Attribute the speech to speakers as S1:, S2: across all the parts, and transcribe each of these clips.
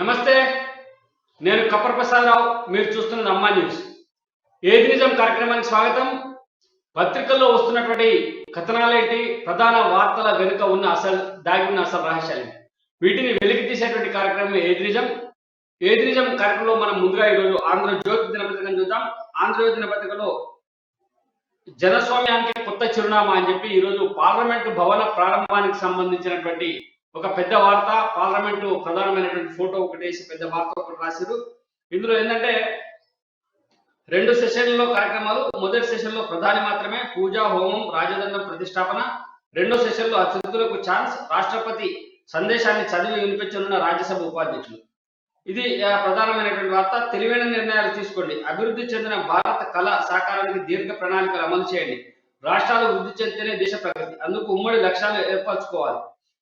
S1: నమస్తే. నేను కప్పర్ ప్రసాదరావు. మీరు చూస్తున్నది అమ్మా న్యూస్. ఏది నిజం కార్యక్రమానికి స్వాగతం. పత్రికల్లో వస్తున్నటువంటి కథనాలేంటి, ప్రధాన వార్తల వెనుక ఉన్న దాగి ఉన్న అసలు రహస్యాలు, వీటిని వెలికి తీసేటువంటి కార్యక్రమం ఏది నిజం. ఏది నిజం కార్యక్రమంలో మనం ముందుగా ఈరోజు ఆంధ్రజ్యోతి దినపత్రికను చూద్దాం. ఆంధ్రజ్యోతి దినపత్రికలో జనస్వామ్యానికి కొత్త చిరునామా అని చెప్పి ఈరోజు పార్లమెంటు భవన ప్రారంభానికి సంబంధించినటువంటి ఒక పెద్ద వార్త, పార్లమెంటు ప్రధానమైనటువంటి ఫోటో ఒకటి వేసి పెద్ద వార్త ఒకటి రాశారు. ఇందులో ఏంటంటే 2 సెషన్లలో కార్యక్రమాలు. మొదటి సెషన్లో ప్రధాని మాత్రమే, పూజ, హోమం, రాజదండం ప్రతిష్టాపన. రెండో సెషన్లో అతిథులకు ఛాన్స్, రాష్ట్రపతి సందేశాన్ని చదివి వినిపించనున్న రాజ్యసభ ఉపాధ్యక్షులు. ఇది ప్రధానమైనటువంటి వార్త. తెలివైన నిర్ణయాలు తీసుకోండి, అభివృద్ధి చెందిన భారత కళ సాకారానికి దీర్ఘ ప్రణాళికలు అమలు చేయండి, రాష్ట్రాలు వృద్ధి చెందితేనే దేశ ప్రగతి, అందుకు ఉమ్మడి లక్ష్యాలు ఏర్పరచుకోవాలి,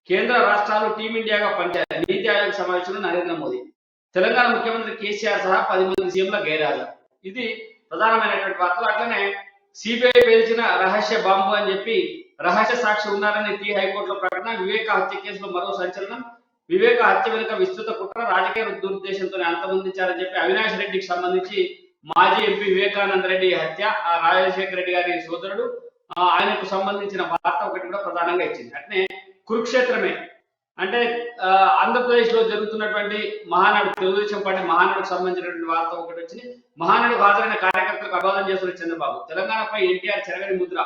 S1: కేంద్ర రాష్ట్రాలు టీమిండియాగా పనిచేయాలి, నీతి ఆయోగ్ సమావేశంలో నరేంద్ర మోదీ, తెలంగాణ ముఖ్యమంత్రి కేసీఆర్ సహా 10 మంది సీఎంల గైరాజా. ఇది ప్రధానమైనటువంటి వార్తలు. అట్లనే సిబిఐ పేల్చిన రహస్య బాంబు అని చెప్పి రహస్య సాక్షి ఉన్నారని టీ హైకోర్టులో ప్రకటన. వివేక హత్య కేసులో మరో సంచలనం. వివేక హత్య వెనుక విస్తృత కుట్ర, రాజకీయ దురుద్దేశంతో అంతమొందించారని చెప్పి అవినాష్ రెడ్డికి సంబంధించి మాజీ ఎంపీ వివేకానంద రెడ్డి హత్య, రాజశేఖర రెడ్డి గారి సోదరుడు, ఆయనకు సంబంధించిన వార్త ఒకటి కూడా ప్రధానంగా ఇచ్చింది. అట్నే కురుక్షేత్రమే అంటే ఆంధ్రప్రదేశ్ లో జరుగుతున్నటువంటి మహానాడు, తెలుగుదేశం పార్టీ మహానాడుకు సంబంధించినటువంటి వార్త ఒకటి వచ్చింది. మహానాడుకు హాజరైన కార్యకర్తలకు అభివాదం చేస్తున్న చంద్రబాబు, తెలంగాణపై ఎన్టీఆర్ చెరగని ముద్ర,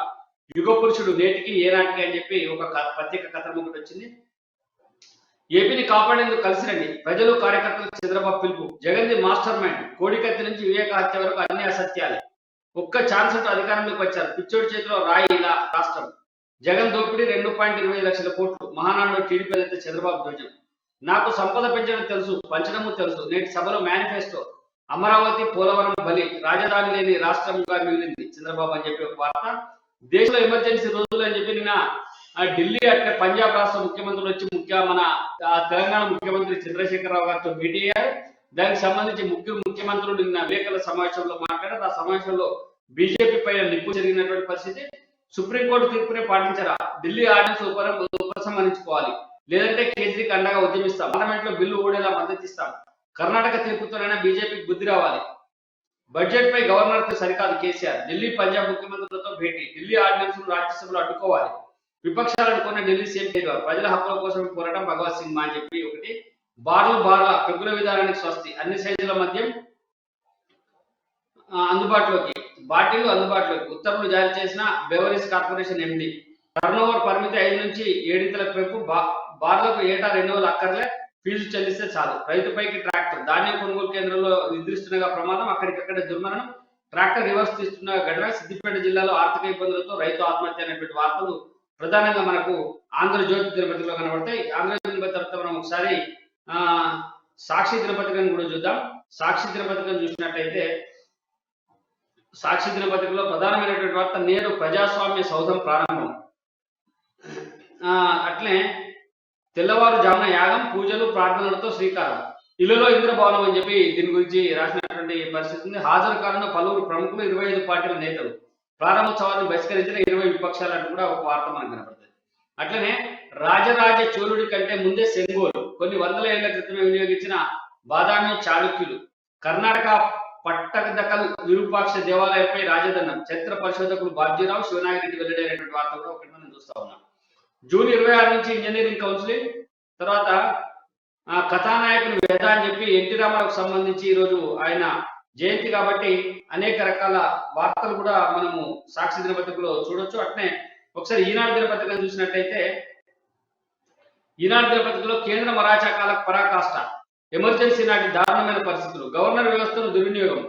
S1: యుగ పురుషుడు నేటికి ఏనాటికి అని చెప్పి ఒక ప్రత్యేక కథనం ఒకటి వచ్చింది. ఏపీని కాపాడేందుకు కలిసి రండి, ప్రజలు కార్యకర్తలకు చంద్రబాబు పిలుపు, జగన్ది మాస్టర్ మైండ్, కోడికత్తి నుంచి వివేక హత్య వరకు అన్ని అసత్యాలే, ఒక్క ఛాన్స్ అంటూ అధికారంలోకి వచ్చారు, పిచ్చోడి చేతిలో రాయి ఇలా రాష్ట్రం, జగన్ దోపిడీ 2.25 లక్షల కోట్లు, మహానాడులో టీడీపీ అయితే చంద్రబాబు ధ్వజం, నాకు సంపద పెంచడం తెలుసు, పంచడము తెలుసు, నేటి సభలో మేనిఫెస్టో, అమరావతి పోలవరం బలి, రాజధాని లేని రాష్ట్రంగా మిగిలింది చంద్రబాబు అని చెప్పి ఒక వార్త. దేశంలో ఎమర్జెన్సీ రోజులు అని చెప్పి నిన్న ఢిల్లీ అట్లా పంజాబ్ రాష్ట్ర ముఖ్యమంత్రులు వచ్చి మన తెలంగాణ ముఖ్యమంత్రి చంద్రశేఖరరావు గారితో భేటీ అయ్యారు. దానికి సంబంధించి ముఖ్యమంత్రులు నిన్న విలేకరుల సమావేశంలో మాట్లాడారు. ఆ సమావేశంలో బీజేపీ పైన నిప్పు జరిగినటువంటి పరిస్థితి. సుప్రీంకోర్టు తీర్పునే పాటించారా, ఢిల్లీ ఆర్డినెన్స్ ఉపసంహరించుకోవాలి, లేదంటే కేజ్రీకి అండగా ఉద్యమిస్తాం, పార్లమెంట్ లో బిల్లు ఓడేలా మద్దతిస్తాం, కర్ణాటక తీర్పుతోనైనా బీజేపీకి బుద్ధి రావాలి, బడ్జెట్ పై గవర్నర్ తో సరికాదు కేసీఆర్, ఢిల్లీ పంజాబ్ ముఖ్యమంత్రులతో భేటీ, ఢిల్లీ ఆర్డినెన్స్ రాజ్యసభలో అడ్డుకోవాలి, విపక్షాలు అనుకున్న ఢిల్లీ సీఎం కేజ్రీవాల్, ప్రజల హక్కుల కోసం పోరాటం భగవత్ సింగ్ అని చెప్పి ఒకటి. బార్ల పెగ్గుల విధానానికి స్వస్తి, అన్ని సైజుల మద్యం అందుబాటులోకి, బాటిల్ అందుబాటులోకి, ఉత్తర్వులు జారీ చేసిన బెవరేజ్ కార్పొరేషన్ ఎండి, టర్నోవర్ పరిమితి 5 నుంచి 7 పెంపు, బార్లకు ఏటా రెన్యువల్ అక్కర్లే, ఫీజు చెల్లిస్తే చాలు, రైతుపైకి ట్రాక్టర్, ధాన్యం కొనుగోలు కేంద్రంలో నిద్రిస్తుండగా ప్రమాదం, అక్కడికక్కడే దుర్మరణం, ట్రాక్టర్ రివర్స్ తీస్తున్న ఘటన, సిద్దిపేట జిల్లాలో ఆర్థిక ఇబ్బందులతో రైతు ఆత్మహత్య అనేటువంటి వార్తలు ప్రధానంగా మనకు ఆంధ్రజ్యోతి దినపత్రికలో కనబడతాయి. ఆంధ్రజ్యోతి దినపత్రిక మనం ఒకసారి సాక్షి దినపత్రికను కూడా చూద్దాం. సాక్షి దినపత్రికను చూసినట్టయితే సాక్షి దినపత్రికలో ప్రధానమైనటువంటి వార్త, నేడు ప్రజాస్వామ్య సౌధం ప్రారంభం. అట్లే తెల్లవారుజామున యాగం, పూజలు, ప్రార్థనలతో శ్రీకారం, ఇళ్లలో ఇంద్రభవనం అని చెప్పి దీని గురించి రాసినటువంటి పరిస్థితి ఉంది. హాజరు కానున్న పలువురు ప్రముఖులు, 25 పార్టీల నేతలు, ప్రారంభోత్సవాన్ని బహిష్కరించిన 20 విపక్షాలు అంటూ కూడా ఒక వార్త మనకు కనబడుతుంది. అట్లనే రాజరాజ చోళుడి కంటే ముందే సెంగోలు, కొన్ని వందల ఏళ్ల క్రితమే వినియోగించిన బాదామి చాళుక్యులు, కర్ణాటక పట్టదకల్ విరూపాక్ష దేవాలయంపై రాజదండం, చరిత్ర పరిశోధకులు బాబ్జీరావు, శివనాగిరెడ్డి వెల్లడైనటువంటి వార్త కూడా ఒకటి మనం చూస్తా ఉన్నాం. జూన్ 26 నుంచి ఇంజనీరింగ్ కౌన్సిలింగ్, తర్వాత కథానాయకుని వేద అని చెప్పి ఎన్టీ రామారావుకు సంబంధించి ఈరోజు ఆయన జయంతి కాబట్టి అనేక రకాల వార్తలు కూడా మనము సాక్షి దినపత్రికలో చూడొచ్చు. అట్నే ఒకసారి ఈనాడు దినపత్రికను చూసినట్టయితే, ఈనాడు దినపత్రికలో కేంద్ర మరాచకాలకు పరాకాష్ట, ఎమర్జెన్సీ నాటి దారుణమైన పరిస్థితులు, గవర్నర్ వ్యవస్థను దుర్వినియోగం,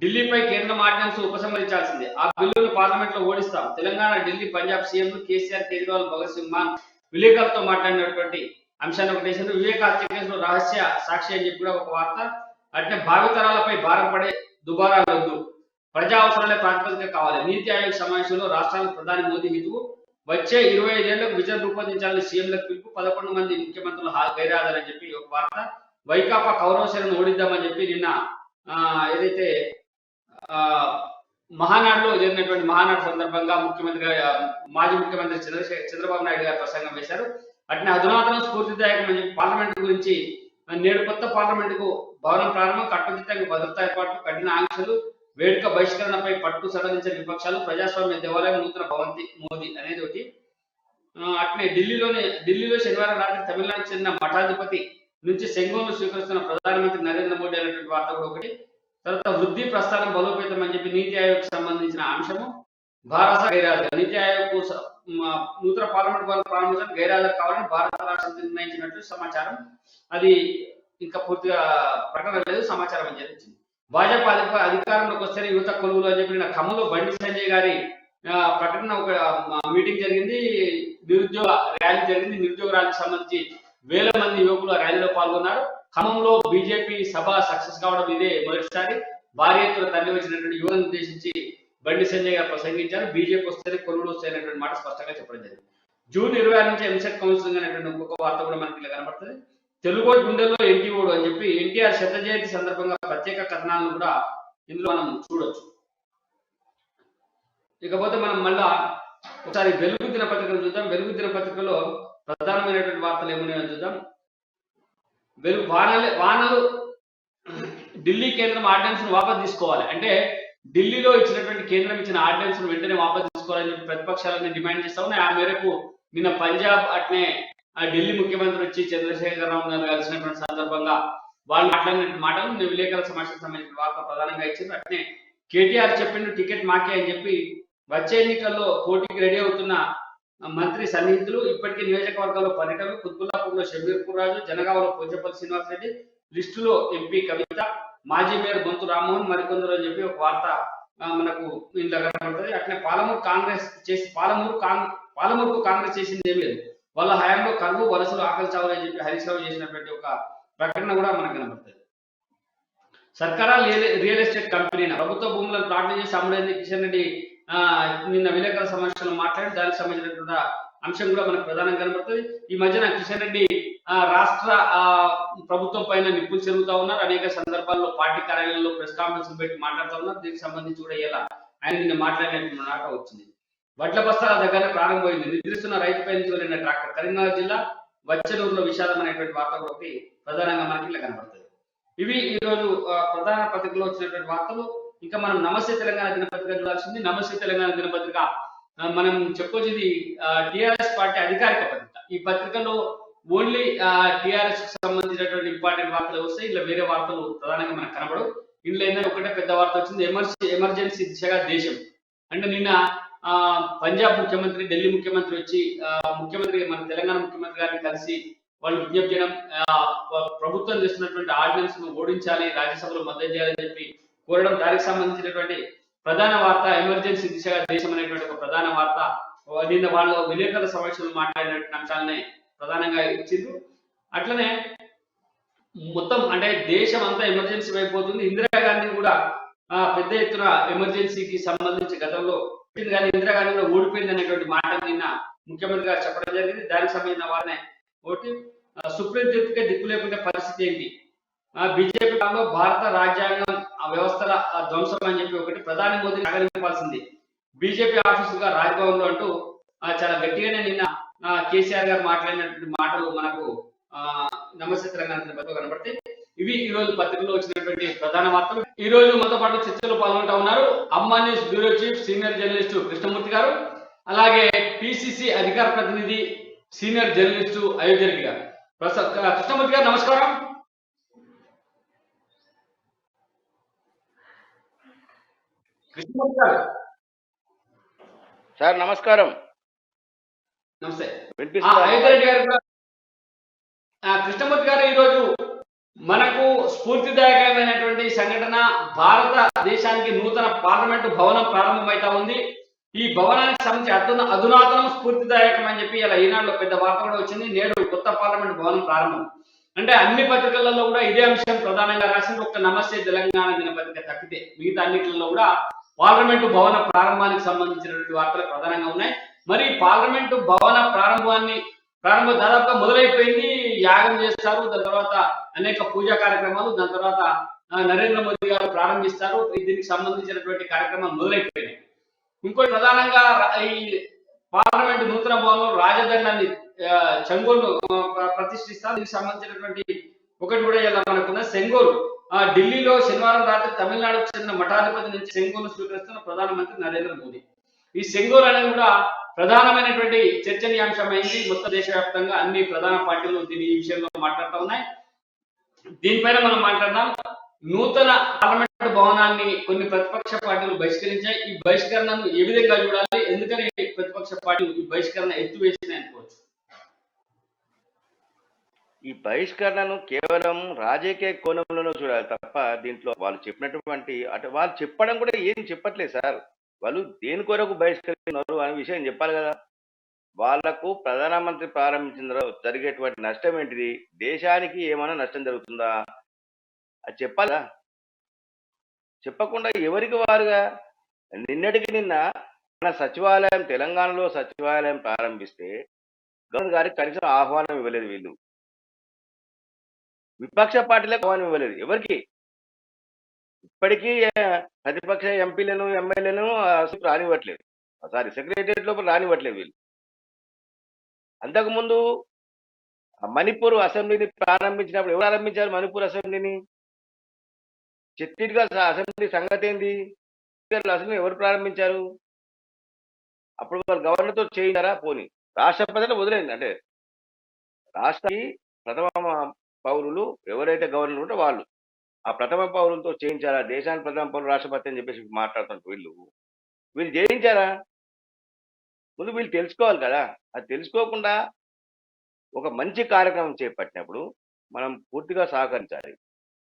S1: ఢిల్లీపై కేంద్రం ఆర్డినెన్స్ ఉపసంహరించాల్సిందే, ఆ బిల్లును పార్లమెంట్ లో ఓడిస్తాం, తెలంగాణ, ఢిల్లీ, పంజాబ్ సీఎంలు కేసీఆర్, కేజ్రీవాల్, భగత్ సింగ్ మాన్ విలేకరులతో మాట్లాడినటువంటి అంశాన్ని ఒకటి చేశారు. వివేక హత్య కేసులో రహస్య సాక్షి అని చెప్పి కూడా ఒక వార్త. అట్నే భావితరాలపై భారం పడే దుబారా వద్దు, ప్రజా అవసరాలే ప్రాతిపదిక కావాలి, నీతి ఆయోగ్ సమావేశంలో రాష్ట్రాలకు ప్రధాని మోదీ హితువు, వచ్చే 25 ఏళ్లకు విజన్ రూపొందించాలని సీఎంలకు పిలుపు, 11 మంది ముఖ్యమంత్రులు గైరాజాలని చెప్పి ఒక వార్త. వైకాపా కౌరవసేనను ఓడిద్దామని చెప్పి నిన్న ఏదైతే మహానాడులో జరిగినటువంటి మహానాడు సందర్భంగా మాజీ ముఖ్యమంత్రి చంద్రబాబు నాయుడు గారు ప్రసంగం వేశారు. అట్నే అధునాతనం స్ఫూర్తిదాయకం అని చెప్పి పార్లమెంట్ గురించి నేడు కొత్త పార్లమెంటుకు భవనం ప్రారంభం, కట్టుదిట్టంగా భద్రతా ఏర్పాట్లు, కఠిన ఆంక్షలు, వేడుక బహిష్కరణపై పట్టు సడలించిన విపక్షాలు, ప్రజాస్వామ్య దేవాలయం నూతన భవంతి మోదీ అనేది ఒకటి. అట్లే ఢిల్లీలో శనివారం రాత్రి తమిళనాడుకు చెందిన మఠాధిపతి నుంచి సెంగోన్ను స్వీకరిస్తున్న ప్రధానమంత్రి నరేంద్ర మోడీ అనేటువంటి వార్త కూడా ఒకటి. తర్వాత వృద్ధి ప్రస్థానం బలోపేతం అని చెప్పి నీతి ఆయోగ్ సంబంధించిన అంశము. భారత గైరాజర్ నీతి ఆయోగ్ నూతన పార్లమెంట్ భవనం ప్రారంభించడానికి గైరాజర్ కావాలని భారత రాష్ట్రం నిర్ణయించినట్లు సమాచారం. అది ఇంకా పూర్తిగా ప్రకటన లేదు, సమాచారం అని జరిగింది. భాజపా అధికారంలోకి వస్తే యువత కొలువులు అని చెప్పి ఖమ్మంలో బండి సంజయ్ గారి ప్రకటన ఒక మీటింగ్ జరిగింది, నిరుద్యోగ ర్యాలీ జరిగింది. నిరుద్యోగ ర్యాలీకి సంబంధించి వేల మంది యువకులు ఆ ర్యాలీలో పాల్గొన్నారు. ఖమ్మంలో బీజేపీ సభ సక్సెస్ కావడం ఇదే మొదటిసారి. భారీ ఎత్తున తరలి వచ్చినటువంటి యువతను ఉద్దేశించి బండి సంజయ్ గారు ప్రసంగించారు. బీజేపీ వస్తేనే కొలువులు వస్తాయనేటువంటి మాట స్పష్టంగా చెప్పడం జరిగింది. జూన్ 26 నుంచి ఎంసెట్ కౌన్సిలింగ్ అనేటువంటి ఇంకొక వార్త కూడా మనకి ఇలా కనబడుతుంది. తెలుగు గుండెల్లో ఎన్టీఓడు అని చెప్పి ఎన్టీఆర్ శత జయంతి సందర్భంగా ప్రత్యేక కథనాలను కూడా ఇందులో మనం చూడొచ్చు. ఇకపోతే మనం మళ్ళా ఒకసారి వెలుగు దినపత్రికలు చూద్దాం. వెలుగు దినపత్రికలో ప్రధానమైనటువంటి వార్తలు ఏమున్నాయో చూద్దాం. వానలు ఢిల్లీ కేంద్రం ఆర్డినెన్స్ ను వాపసు తీసుకోవాలి అంటే, ఢిల్లీలో ఇచ్చినటువంటి కేంద్రం ఇచ్చిన ఆర్డినెన్స్ ను వెంటనే వాపసు తీసుకోవాలని చెప్పి ప్రతిపక్షాలన్నీ డిమాండ్ చేస్తా ఉన్నాయి. ఆ మేరకు నిన్న పంజాబ్ అట్నే ఢిల్లీ ముఖ్యమంత్రి వచ్చి చంద్రశేఖర్ రావు గారు కలిసినటువంటి సందర్భంగా వాళ్ళు మాట్లాడినటువంటి మాటలు విలేకరుల సమావేశానికి సంబంధించిన వార్త ప్రధానంగా ఇచ్చారు. అట్నే కేటీఆర్ చెప్పిండు టికెట్ మాకే అని చెప్పి వచ్చే ఎన్నికల్లో పోటీకి రెడీ అవుతున్న మంత్రి సన్నిహితులు ఇప్పటికే నియోజకవర్గాల్లో పర్యటనలు. కుత్బుల్లాపూర్లో షబీర్పూర్ రాజు, జనగామలో పోచపల్లి శ్రీనివాసరెడ్డి, లిస్టులో ఎంపీ కవిత, మాజీ మేయర్ బొంతు రామ్మోహన్, మరికొందరు అని చెప్పి ఒక వార్త మనకు ఇంట్లో కనబడుతుంది. అట్లే పాలమూరుకు కాంగ్రెస్ చేసింది ఏం లేదు, వాళ్ళ హయాంలో కరువు వలసలు ఆకలి చావు అని చెప్పి హరీష్ రావు చేసినటువంటి ఒక ప్రకటన కూడా మనకు కనబడుతుంది. సర్కారా రియల్ ఎస్టేట్ కంపెనీ ప్రభుత్వ భూములను ప్లాట్లు చేసి అమ్ముడైంది కిషన్ రెడ్డి నిన్న విలేకరుల సమావేశంలో మాట్లాడి దానికి సంబంధించినటువంటి అంశం కూడా మనకు ప్రధానంగా కనబడుతుంది. ఈ మధ్యన కిషన్ రెడ్డి రాష్ట్ర ప్రభుత్వం పైన నిప్పులు చెరుగుతా ఉన్నారు. అనేక సందర్భాల్లో పార్టీ కార్యాలయంలో ప్రెస్ కాన్ఫరెన్స్ పెట్టి మాట్లాడుతూ ఉన్నారు. దీనికి సంబంధించి కూడా ఇలా ఆయన నిన్న మాట్లాడినటువంటి మాట వచ్చింది. వడ్ల బస్తాల దగ్గర ప్రారంభమైంది, నిద్రిస్తున్న రైతుపై నుంచి వెళ్ళిన ట్రాక్టర్. కరీంనగర్ జిల్లా వచ్చనూరులో విషాదం అనేటువంటి వార్త కూడా ఒకటి ప్రధానంగా మనకి ఇలా కనబడుతుంది. ఇవి ఈరోజు ప్రధాన పత్రికలో వచ్చినటువంటి వార్తలు. ఇంకా మనం నమస్తే తెలంగాణ దినపత్రిక చూడాల్సింది. నమస్తే తెలంగాణ దినపత్రిక మనం చెప్పొచ్చు ఇది టిఆర్ఎస్ పార్టీ అధికారిక పత్రిక. ఈ పత్రికలో ఓన్లీ టిఆర్ఎస్ కు సంబంధించినటువంటి ఇంపార్టెంట్ వార్తలు వస్తాయి. ఇలా వేరే వార్తలు ప్రధానంగా మనకు కనబడవు. ఇందులో ఏంటంటే ఒకటే పెద్ద వార్త వచ్చింది, ఎమర్జెన్సీ దిశగా దేశం. అంటే నిన్న పంజాబ్ ముఖ్యమంత్రి, ఢిల్లీ ముఖ్యమంత్రి వచ్చి ముఖ్యమంత్రి మన తెలంగాణ ముఖ్యమంత్రి గారిని కలిసి వాళ్ళు విజ్ఞప్తి చేయడం, ప్రభుత్వం చేస్తున్నటువంటి ఆర్డినెన్స్ ను ఓడించాలి, రాజ్యసభలో మద్దతు చేయాలని చెప్పి కోరడం. దానికి సంబంధించినటువంటి ప్రధాన వార్త ఎమర్జెన్సీ దిశగా దేశం అనేటువంటి ఒక ప్రధాన వార్త. నిన్న వాళ్ళు విలేకరుల సమావేశంలో మాట్లాడినటువంటి అంశాలనే ప్రధానంగా ఇచ్చిండ్రు. అట్లనే మొత్తం అంటే దేశం అంతా ఎమర్జెన్సీ అయిపోతుంది. ఇందిరాగాంధీ కూడా పెద్ద ఎత్తున ఎమర్జెన్సీకి సంబంధించి గతంలో కానీ ఇందిరాగాంధీ కూడా ఓడిపోయింది అనేటువంటి మాట నిన్న ముఖ్యమంత్రి గారు చెప్పడం జరిగింది. దానికి సంబంధించిన వారినే ఒకటి, సుప్రీం తీర్పుకే దిక్కు లేకుండా పరిస్థితి ఏంటి, బీజేపీ కాలంలో భారత రాజ్యాంగం వ్యవస్థల ధ్వంసం అని చెప్పి ఒకటి, ప్రధాని మోదీ నగలింపాల్సింది బీజేపీ ఆఫీసుగా రాజ్భవన్ లో అంటూ చాలా గట్టిగానే నిన్న కేసీఆర్ గారు మాట్లాడినటువంటి మాటలు మనకు నమస్తే తెలంగాణ కనబడతాయి. ఇవి ఈ రోజు పత్రికలో వచ్చినటువంటి ప్రధాన వార్తలు. ఈ రోజు మనతో పాటు చర్చలో పాల్గొంటా ఉన్నారు అమ్మా news bureau chief senior journalist Krishnamurthy గారు, అలాగే పిసిసి అధికార ప్రతినిధి సీనియర్ జర్నలిస్ట్ అయోధ్య రెడ్డి గారు. కృష్ణమూర్తి గారు నమస్కారం. కృష్ణమూర్తి గారు
S2: సార్ నమస్కారం.
S1: నమస్తే. అయోధ్య రెడ్డి గారు కూడా. కృష్ణమూర్తి గారు ఈరోజు మనకు స్ఫూర్తిదాయకమైనటువంటి సంఘటన, భారతదేశానికి నూతన పార్లమెంటు భవనం ప్రారంభమైతా ఉంది. ఈ భవనానికి సంబంధించి అధునాతనం స్ఫూర్తిదాయకం అని చెప్పి ఇలా ఈనాడులో పెద్ద వార్త కూడా వచ్చింది. నేడు కొత్త పార్లమెంటు భవనం ప్రారంభం అంటే అన్ని పత్రికలలో కూడా ఇదే అంశం ప్రధానంగా రాసింది. ఒక్క నమస్తే తెలంగాణ దినపత్రిక తప్పితే మిగతా అన్నింటిలో కూడా పార్లమెంటు భవన ప్రారంభానికి సంబంధించినటువంటి వార్తలు ప్రధానంగా ఉన్నాయి. మరి పార్లమెంటు భవన ప్రారంభం దాదాపుగా మొదలైపోయింది. యాగం చేస్తారు, దాని తర్వాత అనేక పూజా కార్యక్రమాలు, దాని తర్వాత నరేంద్ర మోదీ గారు ప్రారంభిస్తారు. దీనికి సంబంధించినటువంటి కార్యక్రమాలు మొదలైపోయినాయి. ఇంకోటి ప్రధానంగా ఈ పార్లమెంటు నూతన భవనంలో రాజదండాన్ని చంగోలు ప్రతిష్ఠిస్తారు. దీనికి సంబంధించినటువంటి ఒకటి కూడా ఇలా మనకున్న సెంగోల్ ఢిల్లీలో శనివారం రాత్రి తమిళనాడుకు చెందిన మఠాధిపతి నుంచి సెంగోల్ను స్వీకరిస్తున్న ప్రధానమంత్రి నరేంద్ర మోదీ. ఈ సెంగోల్ అనేది కూడా ప్రధానమైనటువంటి చర్చనీయాంశమైంది. మొత్తం దేశవ్యాప్తంగా అన్ని ప్రధాన పార్టీలు దీని ఈ విషయంలో మాట్లాడుతూ ఉన్నాయి. దీనిపైన మనం మాట్లాడదాం. నూతన పార్లమెంట్ భవనాన్ని కొన్ని ప్రతిపక్ష పార్టీలు బహిష్కరించాయి. ఈ బహిష్కరణను ఏ విధంగా చూడాలి, ఎందుకని ప్రతిపక్ష పార్టీలు ఈ బహిష్కరణ ఎత్తివేసినాయి అనుకోవచ్చు?
S2: ఈ బహిష్కరణను కేవలం రాజకీయ కోణంలోనే చూడాలి తప్ప దీంట్లో వాళ్ళు చెప్పినటువంటి అంటే వాళ్ళు చెప్పడం కూడా ఏం చెప్పట్లేదు సార్. వాళ్ళు దేని కొరకు బహిష్కరిస్తున్నారు అనే విషయం చెప్పాలి కదా. వాళ్లకు ప్రధానమంత్రి ప్రారంభించిన జరిగేటువంటి నష్టం ఏంటిది, దేశానికి ఏమైనా నష్టం జరుగుతుందా అది చెప్పాలా. చెప్పకుండా ఎవరికి వారుగా నిన్నటికి నిన్న మన సచివాలయం తెలంగాణలో సచివాలయం ప్రారంభిస్తే గవర్నర్ గారికి కనీసం ఆహ్వానం ఇవ్వలేదు. వీళ్ళు విపక్ష పార్టీలకు ఆహ్వానం ఇవ్వలేదు ఎవరికి. ఇప్పటికీ ప్రతిపక్ష ఎంపీలను ఎమ్మెల్యేలను రానివ్వట్లేదు, సారీ సెక్రటరియట్ లోపల రానివ్వట్లేదు వీళ్ళు. అంతకుముందు మణిపూర్ అసెంబ్లీని ప్రారంభించినప్పుడు ఎవరు ప్రారంభించారు మణిపూర్ అసెంబ్లీని? ఛత్తీస్గఢ్ అసెంబ్లీ సంగతి ఏంది? అసెంబ్లీ ఎవరు ప్రారంభించారు? అప్పుడు వాళ్ళు గవర్నర్తో చేయించారా? పోనీ రాష్ట్రపతిని వదిలేండి. అంటే రాష్ట్ర ప్రథమ పౌరులు ఎవరైతే గవర్నర్ ఉంటే వాళ్ళు ఆ ప్రథమ పౌరులతో చేయించారా? దేశానికి ప్రథమ పౌరులు రాష్ట్రపతి అని చెప్పేసి మాట్లాడుతున్నారు వీళ్ళు చేయించారా? ముందు వీళ్ళు తెలుసుకోవాలి కదా. అది తెలుసుకోకుండా ఒక మంచి కార్యక్రమం చేపట్టినప్పుడు మనం పూర్తిగా సహకరించాలి.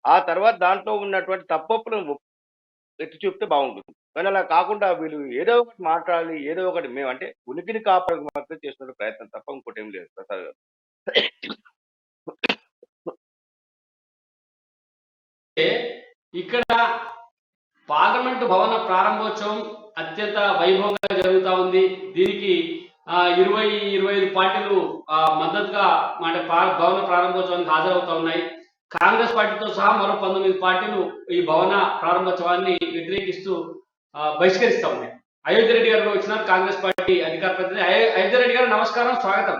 S2: ఆ తర్వాత దాంట్లో ఉన్నటువంటి తప్పులను ఎత్తి చూపితే బాగుంటుంది. కానీ అలా కాకుండా వీళ్ళు ఏదో ఒకటి మాట్లాడాలి, ఏదో ఒకటి మేము అంటే ఉనికిని కాపాడక మాత్రం చేస్తున్న ప్రయత్నం తప్ప ఇంకోటి ఏం లేదు ప్రసాద్ గారు.
S1: ఇక్కడ పార్లమెంటు భవన ప్రారంభోత్సవం అత్యంత వైభవంగా జరుగుతూ ఉంది. దీనికి 20-25 పార్టీలు మద్దతుగా అంటే భవన ప్రారంభోత్సవానికి హాజరవుతా ఉన్నాయి. కాంగ్రెస్ పార్టీతో సహా మరో 19 పార్టీలు ఈ భవన ప్రారంభోత్సవాన్ని వ్యతిరేకిస్తూ బహిష్కరిస్తా ఉన్నాయి. అయోధ్య రెడ్డి గారు వచ్చినారు, కాంగ్రెస్ పార్టీ అధికార ప్రతినిధి. అయోధ్య రెడ్డి గారు నమస్కారం, స్వాగతం.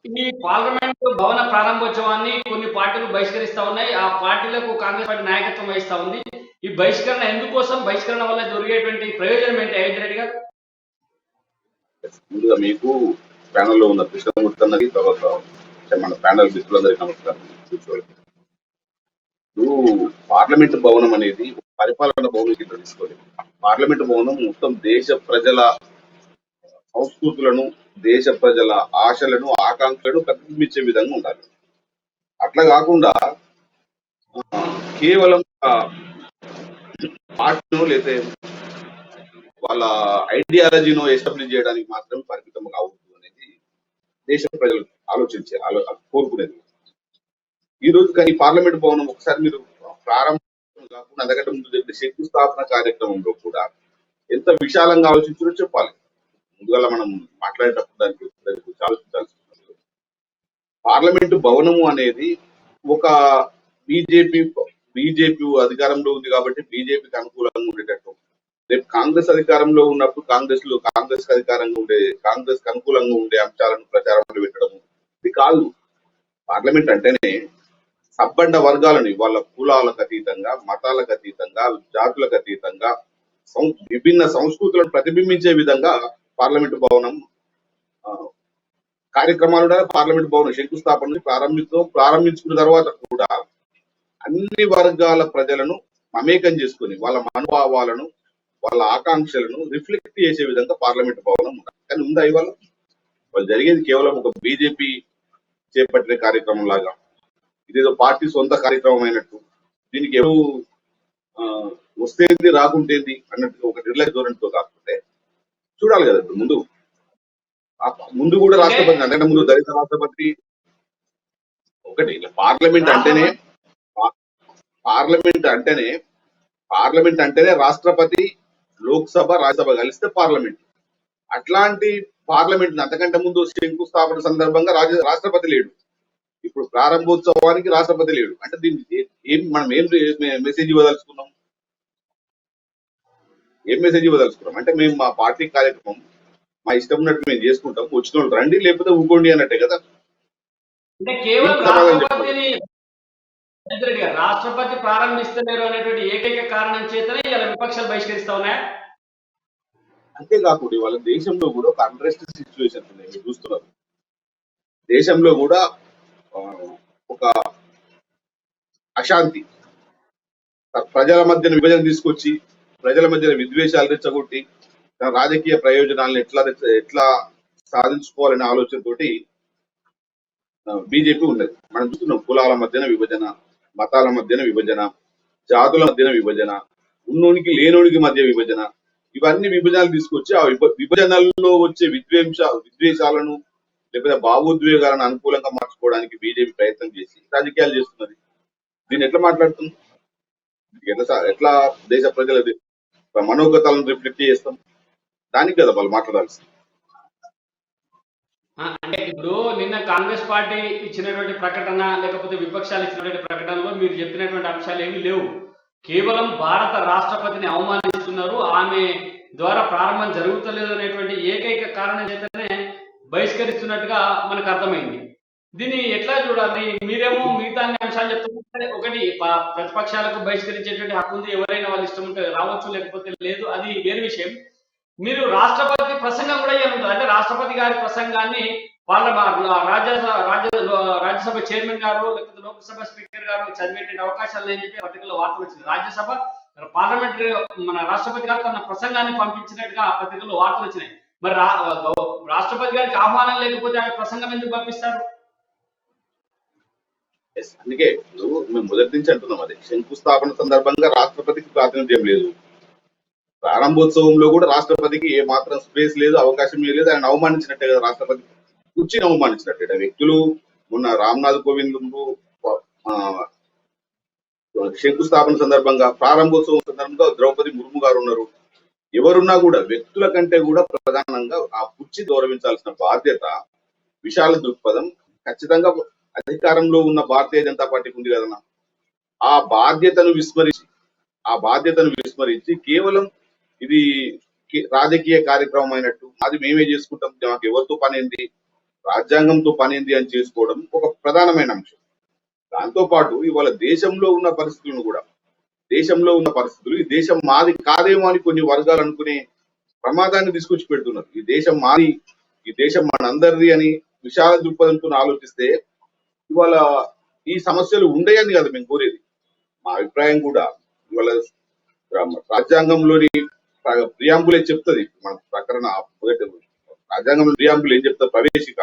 S1: ఈ పార్లమెంట్ భవన ప్రారంభోత్సవాన్ని కొన్ని పార్టీలు బహిష్కరిస్తా ఉన్నాయి. ఆ పార్టీలకు కాంగ్రెస్ పార్టీ నాయకత్వం వహిస్తా ఉంది. ఈ బహిష్కరణ ఎందుకోసం, బహిష్కరణ వల్ల జరిగేటువంటి ప్రయోజనం ఏంటి అయోధ్య రెడ్డి గారు?
S3: ముందుగా మీకు ప్యానల్ లో ఉన్న కృష్ణమూర్తి అన్నది, తర్వాత మన ప్యానల్ మిత్రులందరికీ నమస్కారం. పార్లమెంట్ భవనం అనేది పరిపాలన భవనం కింద తీసుకోలేదు. పార్లమెంట్ భవనం మొత్తం దేశ ప్రజల సంస్కృతులను, దేశ ప్రజల ఆశలను, ఆకాంక్షలను ప్రతిబింబించే విధంగా ఉండాలి. అట్లా కాకుండా కేవలం పార్టీను లేదా వాళ్ళ ఐడియాలజీను ఎస్టాబ్లిష్ చేయడానికి మాత్రం పరిమితం కావద్దు అనేది దేశ ప్రజలు కోరుకునేది. ఈ రోజు కానీ పార్లమెంట్ భవనం ఒకసారి మీరు ప్రారంభం కాకుండా అంతకంటే ముందు జరిగిన శంకుస్థాపన కార్యక్రమంలో కూడా ఎంత విశాలంగా ఆలోచించారో చెప్పాలి. ముందుగా మనం మాట్లాడేటప్పుడు దానికి ఆలోచించాల్సి ఉంటుంది. పార్లమెంటు భవనము అనేది ఒక బీజేపీ అధికారంలో ఉంది కాబట్టి బీజేపీకి అనుకూలంగా ఉండేటట్టు, రేపు కాంగ్రెస్ అధికారంలో ఉన్నప్పుడు కాంగ్రెస్ కి అనుకూలంగా ఉండే అంశాలను ప్రచారంలో పెట్టడం ఇది కాదు. పార్లమెంట్ అంటేనే సబ్బండ వర్గాలని వాళ్ళ కులాలకు అతీతంగా, మతాలకు అతీతంగా, జాతులకు అతీతంగా విభిన్న సంస్కృతులను ప్రతిబింబించే విధంగా పార్లమెంటు భవనం కార్యక్రమాలు పార్లమెంట్ భవనం శంకుస్థాపన ప్రారంభించుకున్న తర్వాత కూడా అన్ని వర్గాల ప్రజలను మమేకం చేసుకుని వాళ్ళ మనోభావాలను, వాళ్ళ ఆకాంక్షలను రిఫ్లెక్ట్ చేసే విధంగా పార్లమెంట్ భవనం ఉండాలి. కానీ ఉందా ఇవాళ? వాళ్ళు జరిగేది కేవలం ఒక బీజేపీ చేపట్టిన కార్యక్రమం లాగా, ఇదేదో పార్టీ సొంత కార్యక్రమం అయినట్టు, దీనికి ఎవరు వస్తేంది రాకుంటేంది అన్నట్టు ఒక నిర్లక్ష్య ధోరణితో కాకపోతే చూడాలి కదా. ముందు కూడా రాష్ట్రపతి అంతకంటే ముందు దళిత రాష్ట్రపతి ఒకటి. పార్లమెంట్ అంటేనే రాష్ట్రపతి, లోక్సభ, రాజ్యసభ కలిస్తే పార్లమెంట్. అట్లాంటి పార్లమెంట్ అంతకంటే ముందు శంకుస్థాపన సందర్భంగా రాష్ట్రపతి లేడు, ఇప్పుడు ప్రారంభోత్సవానికి రాష్ట్రపతి లేడు. అంటే దీనికి మనం ఏం మెసేజ్ ఇవ్వదలుచుకున్నాం? అంటే మేము మా పార్టీ కార్యక్రమం మా ఇష్టం ఉన్నట్టు మేము చేసుకుంటాం, వచ్చిన వాళ్ళు రండి లేకపోతే ఊకోండి అన్నట్టే కదా.
S1: అంటే కేవలం
S3: దీనికి సమాధానం చెప్పాలి.
S1: రాష్ట్రపతిని రేవంత్ రెడ్డి గారు రాష్ట్రపతి ప్రారంభిస్తలేరు అనేటువంటి ఏకైక కారణం చేతనే ఇలా విపక్షాలు బహిష్కరిస్తా ఉన్నాయా?
S3: అంతేకాకుండా వాళ్ళ దేశంలో కూడా ఒక అన్రెస్ట్ సిచ్యువేషన్ ఉన్నాయి, మీరు చూస్తున్నారు. దేశంలో కూడా ఆ, ఒక అశాంతి, ప్రజల మధ్యన విభజన తీసుకొచ్చి ప్రజల మధ్యన విద్వేషాలు రెచ్చగొట్టి తన రాజకీయ ప్రయోజనాలను ఎట్లా సాధించుకోవాలనే ఆలోచనతోటి బీజేపీ ఉన్నది. మనం చూస్తున్నాం కులాల మధ్యన విభజన, మతాల మధ్యన విభజన, జాతుల మధ్యన విభజన, ఉన్నోనికి లేనోనికి మధ్య విభజన, ఇవన్నీ విభజనలు తీసుకొచ్చి ఆ విభజనల్లో వచ్చే విద్వేషాలను లేకపోతే భావోద్వేగాలను అనుకూలంగా మార్చుకోవడానికి బీజేపీ ప్రయత్నం చేసి రాజకీయాలు చేస్తున్నది. దీన్ని ఎట్లా మాట్లాడుతుంది? ఎట్లా దేశ ప్రజల మనోగతాలను రిఫ్లెక్ట్ చేస్తాం? దానికి కదా వాళ్ళు మాట్లాడాల్సింది.
S1: అంటే ఇప్పుడు నిన్న కాంగ్రెస్ పార్టీ ఇచ్చినటువంటి ప్రకటన లేకపోతే విపక్షాలు ఇచ్చినటువంటి ప్రకటనలో మీరు చెప్పినటువంటి అంశాలు ఏమీ లేవు. కేవలం భారత రాష్ట్రపతిని అవమానిస్తున్నారు, ఆమె ద్వారా ప్రారంభం జరుగుతలేదు అనేటువంటి ఏకైక కారణం చేతనే బహిష్కరిస్తున్నట్టుగా మనకు అర్థమైంది. దీన్ని ఎట్లా చూడాలి? మీరేమో మిగతా అన్ని అంశాలు చెప్తుంటే ఒకటి ప్రతిపక్షాలకు బహిష్కరించేటువంటి హక్కు ఉంది, ఎవరైనా వాళ్ళు ఇష్టం ఉంటే రావచ్చు లేకపోతే లేదు, అది వేరే విషయం. మీరు రాష్ట్రపతి ప్రసంగం కూడా ఉంటుంది, అంటే రాష్ట్రపతి గారి ప్రసంగాన్ని రాజ్యసభ చైర్మన్ గారు లేకపోతే లోక్సభ స్పీకర్ గారు చదివేటువంటి అవకాశాలు లేని చెప్పి పత్రికల్లో వార్తలు వచ్చింది. రాజ్యసభ పార్లమెంటరీ మన రాష్ట్రపతి గారు తన ప్రసంగాన్ని పంపించినట్టుగా ఆ పత్రికల్లో వార్తలు వచ్చినాయి. మరి రాష్ట్రపతి గారికి ఆహ్వానం లేకపోతే ఆయన ప్రసంగం ఎందుకు పంపిస్తారు?
S3: అందుకే మేము మొదటి నుంచి అంటున్నాం, అది శంకుస్థాపన సందర్భంగా రాష్ట్రపతికి ప్రాతినిధ్యం లేదు, ప్రారంభోత్సవంలో కూడా రాష్ట్రపతికి ఏ మాత్రం స్పేస్ లేదు, అవకాశం లేదు. ఆయన అవమానించినట్టే కదా, రాష్ట్రపతి కుర్చీని అవమానించినట్టే. వ్యక్తులు మొన్న రామ్నాథ్ కోవింద్ శంకుస్థాపన సందర్భంగా, ప్రారంభోత్సవం సందర్భంగా ద్రౌపది ముర్ము గారు ఉన్నారు. ఎవరున్నా కూడా వ్యక్తుల కంటే కూడా ప్రధానంగా ఆ కుర్చీ గౌరవించాల్సిన బాధ్యత, విశాల దృక్పథం ఖచ్చితంగా అధికారంలో ఉన్న భారతీయ జనతా పార్టీకి ఉంది కదన్నా. ఆ బాధ్యతను విస్మరించి కేవలం ఇది రాజకీయ కార్యక్రమం అయినట్టు, అది మేమే చేసుకుంటాం, మాకు ఎవరితో పనింది, రాజ్యాంగంతో పనింది అని చేసుకోవడం ఒక ప్రధానమైన అంశం. దాంతో పాటు ఇవాళ దేశంలో ఉన్న పరిస్థితులు ఈ దేశం మాది కాదేమో అని కొన్ని వర్గాలు అనుకునే ప్రమాదాన్ని తీసుకొచ్చి పెడుతున్నారు. ఈ దేశం మాది, ఈ దేశం మనందరిది అని విశాల దృక్పథంతో ఆలోచిస్తే ఇవాళ ఈ సమస్యలు ఉండేయని కదా మేము కోరేది. మా అభిప్రాయం కూడా ఇవాళ రాజ్యాంగంలోని ప్రియాంబులే చెప్తుంది, మన ప్రకరణ రాజ్యాంగంలో ప్రియాంబుల్ ఏం చెప్తారు, ప్రవేశిక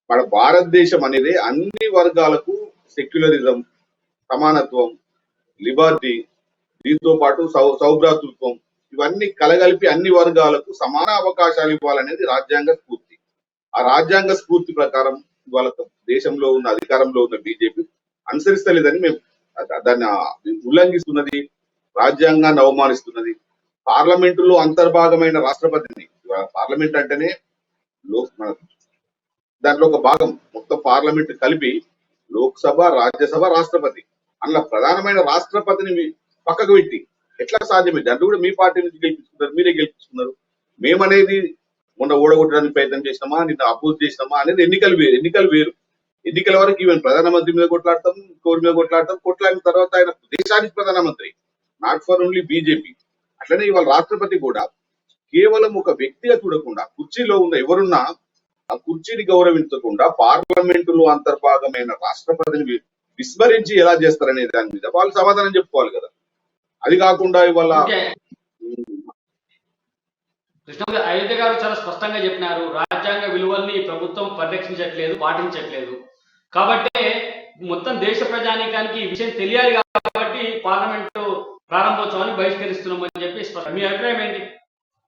S3: మన భారతదేశం అనేది అన్ని వర్గాలకు సెక్యులరిజం, సమానత్వం, లిబర్టీ, దీంతో పాటు సౌభ్రాతృత్వం, ఇవన్నీ కలగలిపి అన్ని వర్గాలకు సమాన అవకాశాలు ఇవ్వాలనేది రాజ్యాంగ స్ఫూర్తి. ఆ రాజ్యాంగ స్ఫూర్తి ప్రకారం ఇవాళ దేశంలో ఉన్న అధికారంలో ఉన్న బీజేపీ అనుసరిస్తలేదని మేము దాన్ని ఉల్లంఘిస్తున్నది, రాజ్యాంగాన్ని అవమానిస్తున్నది. పార్లమెంటులో అంతర్భాగమైన రాష్ట్రపతిని, పార్లమెంట్ అంటేనే దాంట్లో ఒక భాగం, మొత్తం పార్లమెంట్ కలిపి లోక్సభ, రాజ్యసభ, రాష్ట్రపతి, అందులో ప్రధానమైన రాష్ట్రపతిని పక్కకు పెట్టి ఎట్లా సాధ్యమైంది? అంటే కూడా మీ పార్టీ నుంచి గెలిపించుకున్నారు, మీరే గెలిపించుకున్నారు. మేమనేది మొన్న ఓడగొట్టడానికి ప్రయత్నం చేసినామా, నిన్న అపోజ్ చేసినామా అనేది ఎన్నికలు వేరు. ఎన్నికల వరకు ఈవెన్ ప్రధానమంత్రి మీద కొట్లాడతాం, కోరి మీద కొట్లాడిన తర్వాత ఆయన దేశానికి ప్రధానమంత్రి, నాట్ ఫర్ ఓన్లీ బీజేపీ. అట్లనే ఇవాళ రాష్ట్రపతి కూడా కేవలం ఒక వ్యక్తిగా చూడకుండా, కుర్చీలో ఉన్న ఎవరున్నా ఆ కుర్చీని గౌరవించకుండా పార్లమెంటులో అంతర్భాగమైన రాష్ట్రపతిని విస్మరించి ఎలా చేస్తారనే దాని మీద వాళ్ళు సమాధానం చెప్పుకోవాలి కదా. అది కాకుండా ఇవాళ
S1: కృష్ణ అయోధ్య గారు చాలా స్పష్టంగా చెప్పినారు, రాజ్యాంగ విలువల్ని ప్రభుత్వం పరిరక్షించట్లేదు, పాటించట్లేదు. కాబట్టి మొత్తం దేశ ప్రజానీకానికి ఈ విషయం తెలియాలి కాబట్టి పార్లమెంటు ప్రారంభోత్సవాన్ని బహిష్కరిస్తున్నామని చెప్పి మీ అభిప్రాయం ఏంటి?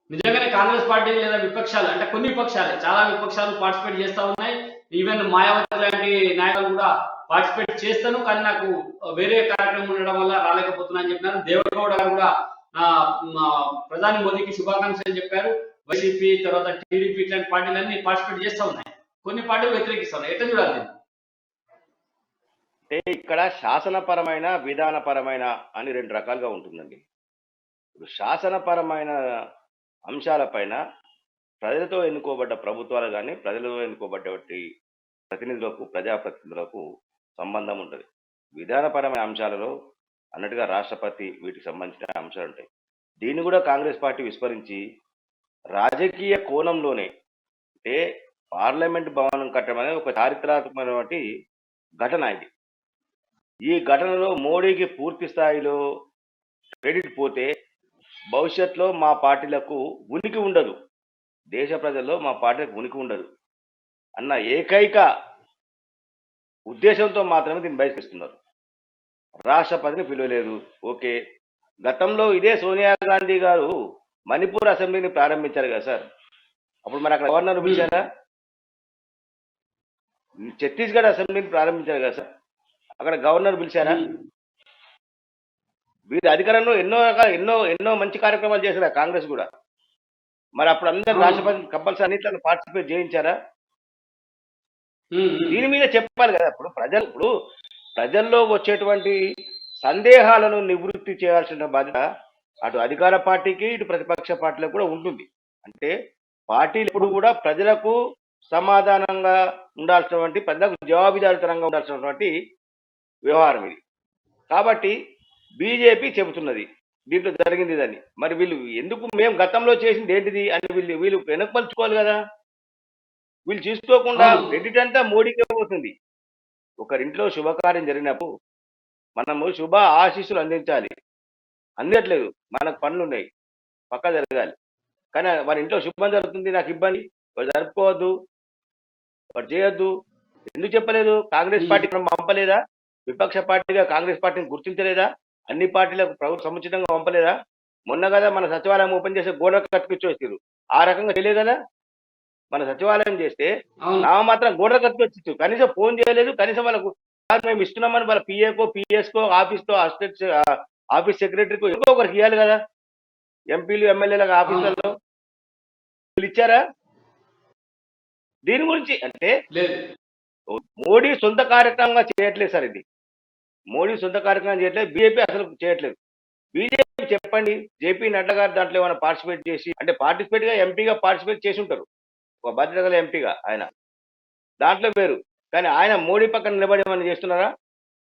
S1: నిజంగానే కాంగ్రెస్ పార్టీ లేదా విపక్షాలు, అంటే కొన్ని విపక్షాలు, చాలా విపక్షాలు పార్టిసిపేట్ చేస్తా ఉన్నాయి, ఈవెన్ మాయావతి లాంటి నాయకులు కూడా పార్టిసిపేట్ చేస్తాను కానీ నాకు వేరే కార్యక్రమం ఉండడం వల్ల రాలేకపోతున్నా అని చెప్పినారు. దేవగౌడ గారు కూడా ప్రధాని మోదీకి శుభాకాంక్షలు చెప్పారు. వైసీపీ తర్వాత టీడీపీ ఇట్లాంటి పార్టీలన్నీ పార్టిసిపేట్ చేస్తా ఉన్నాయి, కొన్ని పార్టీలు వ్యతిరేకిస్తున్నాయి. ఎట్లా చూడాలి?
S2: అంటే ఇక్కడ శాసనపరమైన, విధానపరమైన అని రెండు రకాలుగా ఉంటుందండి. ఇప్పుడు శాసనపరమైన అంశాలపైన ప్రజలతో ఎన్నుకోబడ్డ ప్రభుత్వాలు కానీ ప్రజలతో ఎన్నుకోబడ్డటువంటి ప్రతినిధులకు ప్రజాప్రతినిధులకు సంబంధం ఉంటుంది. విధానపరమైన అంశాలలో అన్నట్టుగా రాష్ట్రపతి వీటికి సంబంధించిన అంశాలు ఉంటాయి. దీన్ని కూడా కాంగ్రెస్ పార్టీ విస్మరించి రాజకీయ కోణంలోనే అంటే పార్లమెంట్ భవనం కట్టడం అనేది ఒక చారిత్రాత్మకమైనటువంటి ఘటన ఇది. ఈ ఘటనలో మోడీకి పూర్తి స్థాయిలో క్రెడిట్ పోతే భవిష్యత్తులో మా పార్టీలకు ఉనికి ఉండదు, దేశ ప్రజల్లో మా పార్టీలకు ఉనికి ఉండదు అన్న ఏకైక ఉద్దేశంతో మాత్రమే దీన్ని బహిష్కరిస్తున్నారు. రాష్ట్రపతిని పిలవలేదు, ఓకే. గతంలో ఇదే సోనియా గాంధీ గారు మణిపూర్ అసెంబ్లీని ప్రారంభించారు కదా సార్, అప్పుడు మరి అక్కడ గవర్నర్ పిలిచారా? ఛత్తీస్గఢ్ అసెంబ్లీని ప్రారంభించారు కదా సార్, అక్కడ గవర్నర్ పిలిచారా? వీరి అధికారంలో ఎన్నో రకాల ఎన్నో మంచి కార్యక్రమాలు చేశారు కాంగ్రెస్ కూడా. మరి అప్పుడు అందరు రాష్ట్రపతి కంపల్సరీ అన్నింటిలో పార్టిసిపేట్ చేయించారా? దీని మీద చెప్పాలి కదా. ఇప్పుడు ప్రజల్లో వచ్చేటువంటి సందేహాలను నివృత్తి చేయాల్సిన బాధ్యత అటు అధికార పార్టీకి ఇటు ప్రతిపక్ష పార్టీలకు కూడా ఉంటుంది. అంటే పార్టీలు ఇప్పుడు కూడా ప్రజలకు సమాధానంగా ఉండాల్సినటువంటి, ప్రజలకు జవాబుదారీతనంగా ఉండాల్సినటువంటి వ్యవహారం ఇది. కాబట్టి బీజేపీ చెబుతున్నది దీంట్లో జరిగింది అని. మరి వీళ్ళు ఎందుకు మేము గతంలో చేసింది ఏంటిది అని వీళ్ళు వెనకపలుచుకోవాలి కదా. వీళ్ళు చూసుకోకుండా క్రెడిట్ అంతా మోడీకే పోతుంది. ఒకరింట్లో శుభకార్యం జరిగినప్పుడు మనము శుభ ఆశీస్సులు అందించాలి, అందట్లేదు, మనకు పనులు ఉన్నాయి, పక్క జరగాలి. కానీ వారి ఇంట్లో శుభం జరుగుతుంది, నాకు ఇబ్బంది, వాడు జరుపుకోవద్దు, వాడు చేయొద్దు, ఎందుకు చెప్పలేదు? కాంగ్రెస్ పార్టీ పంపలేదా? విపక్ష పార్టీగా కాంగ్రెస్ పార్టీని గుర్తించలేదా? అన్ని పార్టీలకు ప్రభుత్వం సముచితంగా పంపలేదా? మొన్న కదా మన సచివాలయం ఓపెన్ చేసే గోడ కట్టుకొచ్చేసారు, ఆ రకంగా చేయలేదు కదా. మన సచివాలయం చేస్తే నా మాత్రం గోడ కట్టుకొచ్చు, కనీసం ఫోన్ చేయలేదు, కనీసం వాళ్ళకు మేము ఇస్తున్నామని వాళ్ళ పిఏకో పిఎస్కో ఆఫీస్తో ఆఫీస్ సెక్రటరీకో ఎవరో ఒకరికి ఇవ్వాలి కదా. ఎంపీలు ఎమ్మెల్యేల ఆఫీసులలో వీళ్ళు ఇచ్చారా? దీని గురించి అంటే మోడీ సొంత కార్యక్రమంగా చేయట్లేదు సార్, ఇది మోడీ సొంత కార్యక్రమం చేయట్లేదు, బీజేపీ అసలు చేయట్లేదు. బీజేపీ చెప్పండి, జేపీ నడ్డా గారు దాంట్లో ఏమైనా పార్టిసిపేట్ చేసి, అంటే పార్టిసిపేట్ గా ఎంపీగా పార్టిసిపేట్ చేసి ఉంటారు, ఒక భద్రత గల ఎంపీగా ఆయన, దాంట్లో వేరు. కానీ ఆయన మోడీ పక్కన నిలబడి ఏమైనా చేస్తున్నారా?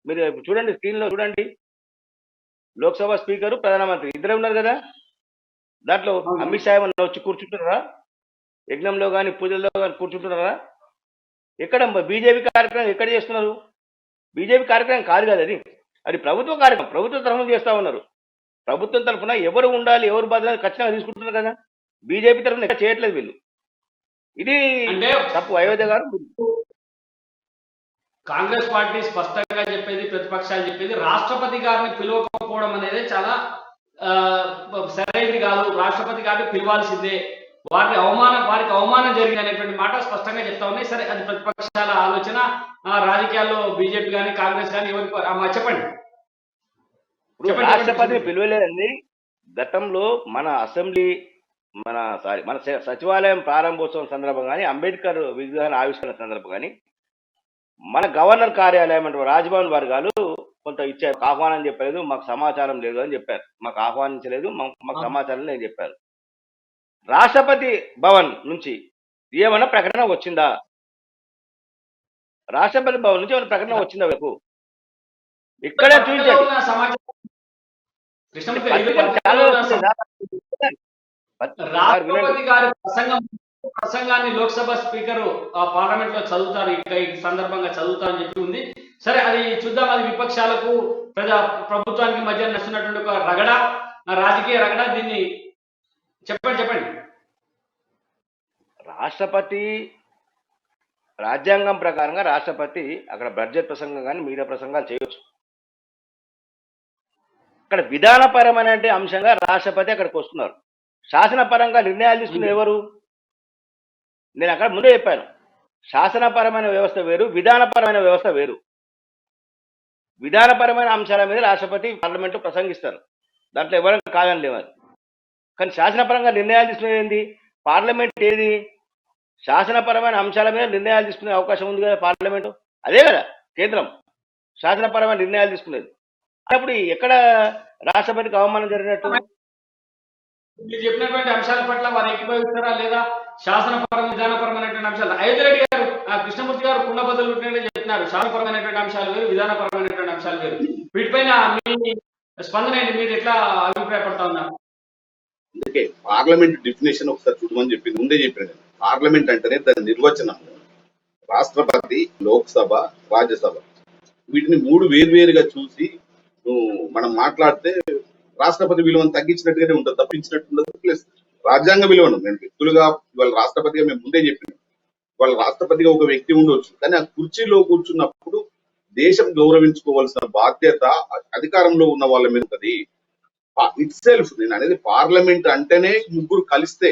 S2: మీరు చూడండి, స్క్రీన్ లో చూడండి, లోక్సభ స్పీకరు ప్రధానమంత్రి ఇద్దరే ఉన్నారు కదా. దాంట్లో అమిత్ షా ఏమన్నా వచ్చి కూర్చుంటున్నారా? యజ్ఞంలో కానీ పూజల్లో కానీ కూర్చుంటున్నారా? ఎక్కడ బీజేపీ కార్యక్రమం ఎక్కడ చేస్తున్నారు? బీజేపీ కార్యక్రమం కాదు కదా అది, అది ప్రభుత్వ కార్యక్రమం, ప్రభుత్వ తరఫున చేస్తా ఉన్నారు. ప్రభుత్వం తరఫున ఎవరు ఉండాలి, ఎవరు బాధ్యత ఖచ్చితంగా తీసుకుంటున్నారు కదా. బీజేపీ తరఫున ఎక్కడ చేయట్లేదు వీళ్ళు. ఇది తప్పు. అయోధ్య గారు,
S1: కాంగ్రెస్ పార్టీ స్పష్టంగా చెప్పేది, ప్రతిపక్షాలు చెప్పేది, రాష్ట్రపతి గారిని పిలవకపోవడం అనేది చాలా సరైనది కాదు, రాష్ట్రపతి గారిని పిలవాల్సిందే, వారికి అవమానం జరిగింది అనేటువంటి మాట స్పష్టంగా చెప్తా ఉన్నాయి. సరే, అది ప్రతిపక్షాల ఆలోచన, రాజకీయాల్లో బీజేపీ కానీ కాంగ్రెస్ కానీ ఎవరికి చెప్పండి.
S2: రాష్ట్రపతిని పిలవలేదండి. గతంలో మన అసెంబ్లీ మన సచివాలయం ప్రారంభోత్సవం సందర్భం కానీ, అంబేద్కర్ విగ్రహాల ఆవిష్కరణ సందర్భం కానీ, మన గవర్నర్ కార్యాలయం అంటే రాజ్భవన్ వర్గాలు కొంత ఇచ్చారు, ఆహ్వానం చెప్పలేదు, మాకు సమాచారం లేదు అని చెప్పారు. మాకు ఆహ్వానించలేదు, మాకు సమాచారం లేదని చెప్పారు. రాష్ట్రపతి భవన్ నుంచి ఏమైనా ప్రకటన వచ్చిందా? రాష్ట్రపతి భవన్ నుంచి ఏమైనా ప్రకటన వచ్చిందా? వైపు ఇక్కడే చూపించండి.
S1: రాష్ట్రపతి గారి ప్రసంగాన్ని లోక్సభ స్పీకర్ పార్లమెంట్ లో చదువుతారు, ఈ సందర్భంగా చదువుతారని చెప్పి ఉంది. సరే, అది చూద్దాం. అది విపక్షాలకు ప్రభుత్వానికి మధ్య నడుస్తున్నటువంటి ఒక రగడ, రాజకీయ రగడ. దీన్ని చెప్పండి.
S2: రాష్ట్రపతి రాజ్యాంగం ప్రకారంగా రాష్ట్రపతి అక్కడ బడ్జెట్ ప్రసంగం కానీ మీడియా ప్రసంగాలు చేయవచ్చు. అక్కడ విధానపరమైన అంశంగా రాష్ట్రపతి అక్కడికి వస్తున్నారు. శాసనపరంగా నిర్ణయాలు తీసుకునే ఎవరు? నేను అక్కడ ముందే చెప్పాను, శాసనపరమైన వ్యవస్థ వేరు, విధానపరమైన వ్యవస్థ వేరు. విధానపరమైన అంశాల మీద రాష్ట్రపతి పార్లమెంటు ప్రసంగిస్తారు, దాంట్లో ఎవరైనా కాదని లేవని. కానీ శాసనపరంగా నిర్ణయాలు తీసుకునేది ఏంది? పార్లమెంట్. ఏది శాసనపరమైన అంశాల మీద నిర్ణయాలు తీసుకునే అవకాశం ఉంది కదా పార్లమెంటు, అదే కదా కేంద్రం శాసనపరమైన నిర్ణయాలు తీసుకునేది. అప్పుడు ఎక్కడ రాష్ట్రపతికి అవమానం జరిగినట్టు?
S1: మీరు చెప్పినటువంటి అంశాల పట్ల వారు ఏకీభవిస్తారా లేదా? శాసనపరం విధానపరమైనటువంటి అంశాలు అయోధ్య రెడ్డి గారు కృష్ణమూర్తి గారు కుండబద్దలు కొట్టినట్టే చెప్తున్నారు. శాసనపరమైనటువంటి అంశాలు వేరు, విధానపరమైనటువంటి అంశాలు వేరు. వీటిపైన మీ స్పందన ఏంటి? మీరు ఎట్లా అభిప్రాయపడతా ఉన్నారు?
S3: అందుకే పార్లమెంట్ డెఫినేషన్ ఒకసారి చూడమని చెప్పింది, ముందే చెప్పాను. పార్లమెంట్ అంటేనే దాని నిర్వచనం రాష్ట్రపతి, లోక్సభ, రాజ్యసభ. వీటిని మూడు వేరువేరుగా చూసి మనం మాట్లాడితే రాష్ట్రపతి విలువను తగ్గించినట్టుగానే ఉంటుంది, తప్పించినట్టు ఉండదు. ప్లస్ రాజ్యాంగ విలువను నేను వ్యక్తులుగా ఇవాళ రాష్ట్రపతిగా మేము ముందే చెప్పినాం, వాళ్ళ రాష్ట్రపతిగా ఒక వ్యక్తి ఉండొచ్చు, కానీ ఆ కుర్చీలో కూర్చున్నప్పుడు దేశం గౌరవించుకోవాల్సిన బాధ్యత అధికారంలో ఉన్న వాళ్ళ మీద ఉంటుంది. ఇట్ సెల్ఫ్ నేను అనేది పార్లమెంట్ అంటేనే ముగ్గురు కలిస్తే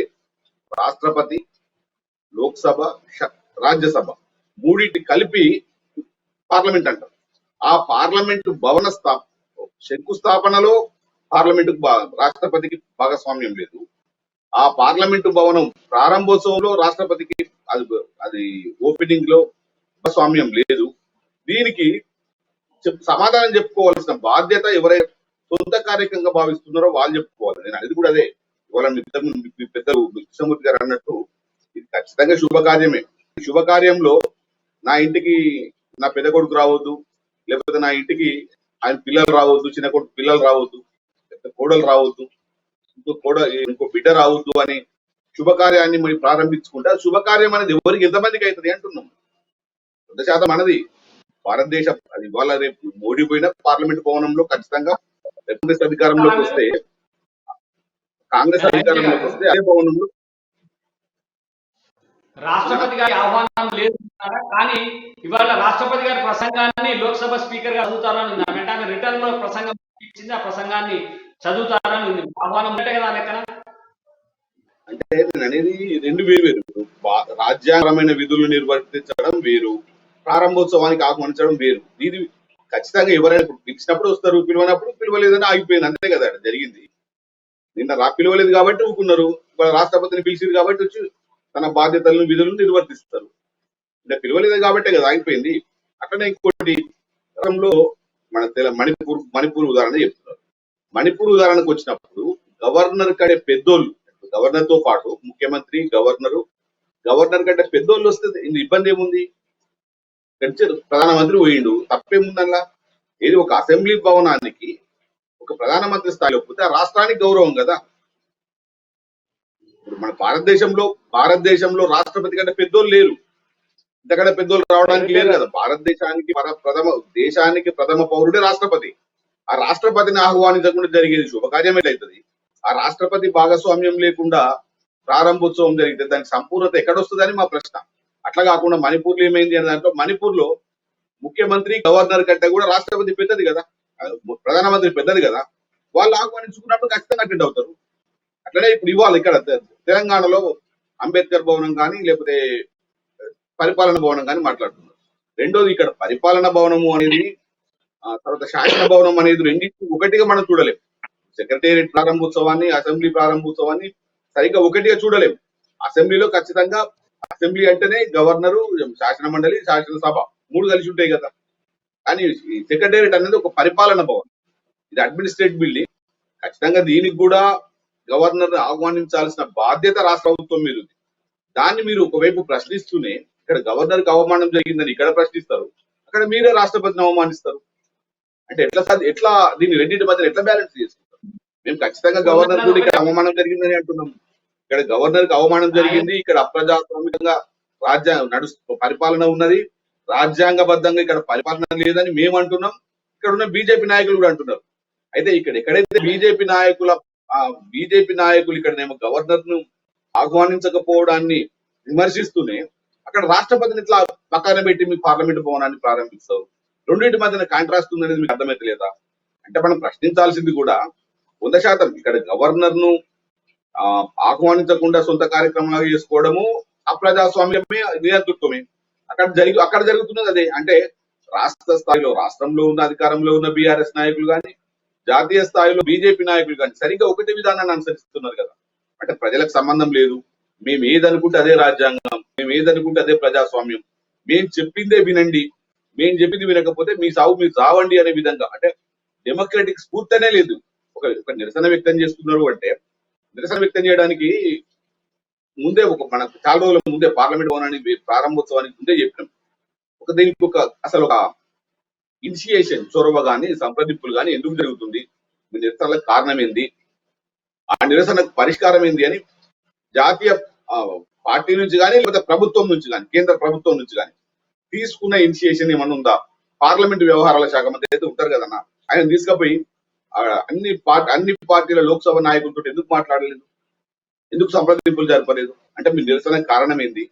S3: రాష్ట్రపతి, లోక్సభ, రాజ్యసభ మూడింటి కలిపి పార్లమెంట్ అంటారు. ఆ పార్లమెంటు భవన శంకుస్థాపనలో పార్లమెంటు రాష్ట్రపతికి భాగస్వామ్యం లేదు. ఆ పార్లమెంటు భవనం ప్రారంభోత్సవంలో రాష్ట్రపతికి అది ఓపెనింగ్ లో భాగస్వామ్యం లేదు. దీనికి సమాధానం చెప్పుకోవాల్సిన బాధ్యత ఎవరైతే సొంత కార్యక్రమంగా భావిస్తున్నారో వాళ్ళు చెప్పుకోవాలి. నేను అనేది కూడా అదే. ఇవాళ మీ పెద్దలు కృష్ణమూర్తి గారు అన్నట్టు ఇది ఖచ్చితంగా శుభకార్యమే. శుభకార్యంలో నా ఇంటికి నా పెద్ద కొడుకు రావద్దు, లేకపోతే నా ఇంటికి ఆయన పిల్లలు రావద్దు, చిన్న కొడుకు పిల్లలు రావద్దు, లేకపోతే కోడలు రావద్దు, ఇంకో బిడ్డ రావద్దు అని శుభకార్యాన్ని మరి ప్రారంభించుకుంటే శుభకార్యం అనేది ఎవరికి ఎంతమందికి అవుతుంది అంటున్నాం. 100% మనది భారతదేశం. అది ఇవాళ రేపు మోడీ పోయిన పార్లమెంట్ భవనంలో ఖచ్చితంగా కాంగ్రెస్ అధికారంలోకి వస్తే అదే భవనంలో
S1: రాష్ట్రపతి గారి ఆహ్వానం లేదు, కానీ ఇవాళ రాష్ట్రపతి గారి ప్రసంగాన్ని లోక్సభ స్పీకర్ గా చదువుతారని ఉంది. అంటే ఆమె రిటర్న్ లో ప్రసంగం ఇచ్చింది, ఆ ప్రసంగాన్ని చదువుతారని ఉంది. ఆహ్వానం ఉంటే కదా లెక్కన.
S3: అంటే నేను అనేది రెండు వేరు. రాజ్యాంగపరమైన విధులు నిర్వర్తించడం వేరు, ప్రారంభోత్సవానికి ఆహ్వానించడం వేరు. ఇది ఖచ్చితంగా ఎవరైనా పిలిచినప్పుడు వస్తారు, పిలవనప్పుడు పిలవలేదని ఆగిపోయింది, అంతే కదా జరిగింది. నిన్న పిలవలేదు కాబట్టి ఊరుకున్నారు, ఇవాళ రాష్ట్రపతిని పిలిచింది కాబట్టి వచ్చి తన బాధ్యతలను విధులను నిర్వర్తిస్తారు. అంటే పిలవలేదు కాబట్టే కదా ఆగిపోయింది. అట్లనే ఇంకోటి మన మణిపూర్ ఉదాహరణ చెప్తున్నారు. మణిపూర్ ఉదాహరణకు వచ్చినప్పుడు గవర్నర్ కంటే పెద్దోళ్ళు, గవర్నర్ తో పాటు ముఖ్యమంత్రి, గవర్నర్ కంటే పెద్దోళ్ళు వస్తే ఇబ్బంది ఏముంది? ప్రధానమంత్రి పోయిండు, తప్పేముందల్లా? ఏది ఒక అసెంబ్లీ భవనానికి ఒక ప్రధానమంత్రి స్థాయిలో పోతే ఆ రాష్ట్రానికి గౌరవం కదా. ఇప్పుడు మన భారతదేశంలో రాష్ట్రపతి కంటే పెద్దోళ్ళు లేరు, ఇంతకంటే పెద్దోళ్ళు రావడానికి లేరు కదా. దేశానికి ప్రథమ పౌరుడే రాష్ట్రపతి. ఆ రాష్ట్రపతిని ఆహ్వానించకుండా జరిగేది శుభకార్యం ఎట్లయితుంది? ఆ రాష్ట్రపతి భాగస్వామ్యం లేకుండా ప్రారంభోత్సవం జరిగితే దానికి సంపూర్ణత ఎక్కడొస్తుందని మా ప్రశ్న. అట్లా కాకుండా మణిపూర్లో ఏమైంది అనే దాంట్లో, మణిపూర్లో ముఖ్యమంత్రి, గవర్నర్ కంటే కూడా రాష్ట్రపతి పెద్దది కదా, ప్రధానమంత్రి పెద్దది కదా. వాళ్ళు ఆహ్వానించుకున్నప్పుడు ఖచ్చితంగా అటెండ్ అవుతారు. అట్లనే ఇప్పుడు ఇవాళ ఇక్కడ తెలంగాణలో అంబేద్కర్ భవనం కానీ లేకపోతే పరిపాలన భవనం కానీ మాట్లాడుతున్నారు. రెండోది ఇక్కడ పరిపాలన భవనము అనేది తర్వాత శాసన భవనం అనేది రెండింటి ఒకటిగా మనం చూడలేం. సెక్రటేరియట్ ప్రారంభోత్సవాన్ని, అసెంబ్లీ ప్రారంభోత్సవాన్ని సరిగ్గా ఒకటిగా చూడలేం. అసెంబ్లీలో ఖచ్చితంగా అసెంబ్లీ అంటేనే గవర్నరు, శాసన మండలి, శాసనసభ మూడు కలిసి ఉంటాయి కదా. కానీ సెక్రటేరియట్ అనేది ఒక పరిపాలన భవనం, ఇది అడ్మినిస్ట్రేటివ్ బిల్డింగ్. ఖచ్చితంగా దీనికి కూడా గవర్నర్ ఆహ్వానించాల్సిన బాధ్యత రాష్ట్ర ప్రభుత్వం మీద ఉంది. దాన్ని మీరు ఒకవైపు ప్రశ్నిస్తూనే ఇక్కడ గవర్నర్ కి అవమానం జరిగిందని ఇక్కడ ప్రశ్నిస్తారు, అక్కడ మీరే రాష్ట్రపతిని అవమానిస్తారు. అంటే ఎట్లా దీన్ని రెండింటి మధ్య ఎట్లా బ్యాలెన్స్ చేసుకుంటారు? మేము ఖచ్చితంగా గవర్నర్ కూడా ఇక్కడ అవమానం జరిగిందని అంటున్నాం. ఇక్కడ గవర్నర్ కి అవమానం జరిగింది, ఇక్కడ అప్రజాస్వామికంగా పరిపాలన ఉన్నది, రాజ్యాంగబద్ధంగా ఇక్కడ పరిపాలన లేదని మేము అంటున్నాం. ఇక్కడ ఉన్న బీజేపీ నాయకులు కూడా అంటున్నారు. అయితే ఎక్కడైతే బీజేపీ నాయకులు ఇక్కడనేమో గవర్నర్ ను ఆహ్వానించకపోవడాన్ని విమర్శిస్తూనే అక్కడ రాష్ట్రపతిని ఇట్లా పక్కన పెట్టి మీ పార్లమెంట్ భవనాన్ని ప్రారంభిస్తారు. రెండింటి మధ్యన కాంట్రాస్ట్ ఉందనేది మీకు అర్థమైతలేదా? అంటే మనం ప్రశ్నించాల్సింది కూడా 100% ఇక్కడ గవర్నర్ ను ఆహ్వానించకుండా సొంత కార్యక్రమాలు చేసుకోవడము అప్రజాస్వామ్యమే, నియంతృత్వమే. అక్కడ జరుగుతున్నది అదే. అంటే రాష్ట్రంలో ఉన్న అధికారంలో ఉన్న బీఆర్ఎస్ నాయకులు కానీ, జాతీయ స్థాయిలో బీజేపీ నాయకులు కానీ సరిగ్గా ఒకటే విధానాన్ని అనుసరిస్తున్నారు కదా. అంటే ప్రజలకు సంబంధం లేదు, మేము ఏదనుకుంటే అదే రాజ్యాంగం, మేము ఏదనుకుంటే అదే ప్రజాస్వామ్యం, మేము చెప్పిందే వినండి, మేము చెప్పింది వినకపోతే మీ సాగు మీరు సావండి అనే విధంగా. అంటే డెమోక్రటిక్ స్ఫూర్తి అనే లేదు. ఒక నిరసన వ్యక్తం చేస్తున్నారు అంటే నిరసన వ్యక్తం చేయడానికి ముందే మనకు చాలా రోజుల ముందే పార్లమెంట్ భవనానికి ప్రారంభోత్సవానికి ముందే చెప్పినాం. దీనికి అసలు ఒక ఇనిషియేషన్ చొరవ గాని సంప్రదింపులు గాని ఎందుకు జరుగుతుంది, మీ నిరసనలకు కారణం ఏంది, ఆ నిరసనకు పరిష్కారం ఏంది అని జాతీయ పార్టీ నుంచి కానీ లేకపోతే ప్రభుత్వం నుంచి కానీ కేంద్ర ప్రభుత్వం నుంచి కానీ తీసుకున్న ఇనిషియేషన్ ఏమన్నా ఉందా? పార్లమెంట్ వ్యవహారాల శాఖ మంత్రి అయితే ఉంటారు కదన్నా, ఆయన తీసుకుపోయి అన్ని పార్టీల లోక్సభ నాయకులతో ఎందుకు మాట్లాడలేదు, ఎందుకు సంప్రదింపులు జరపలేదు? అంటే మీ నిరసనకు కారణం ఏంది,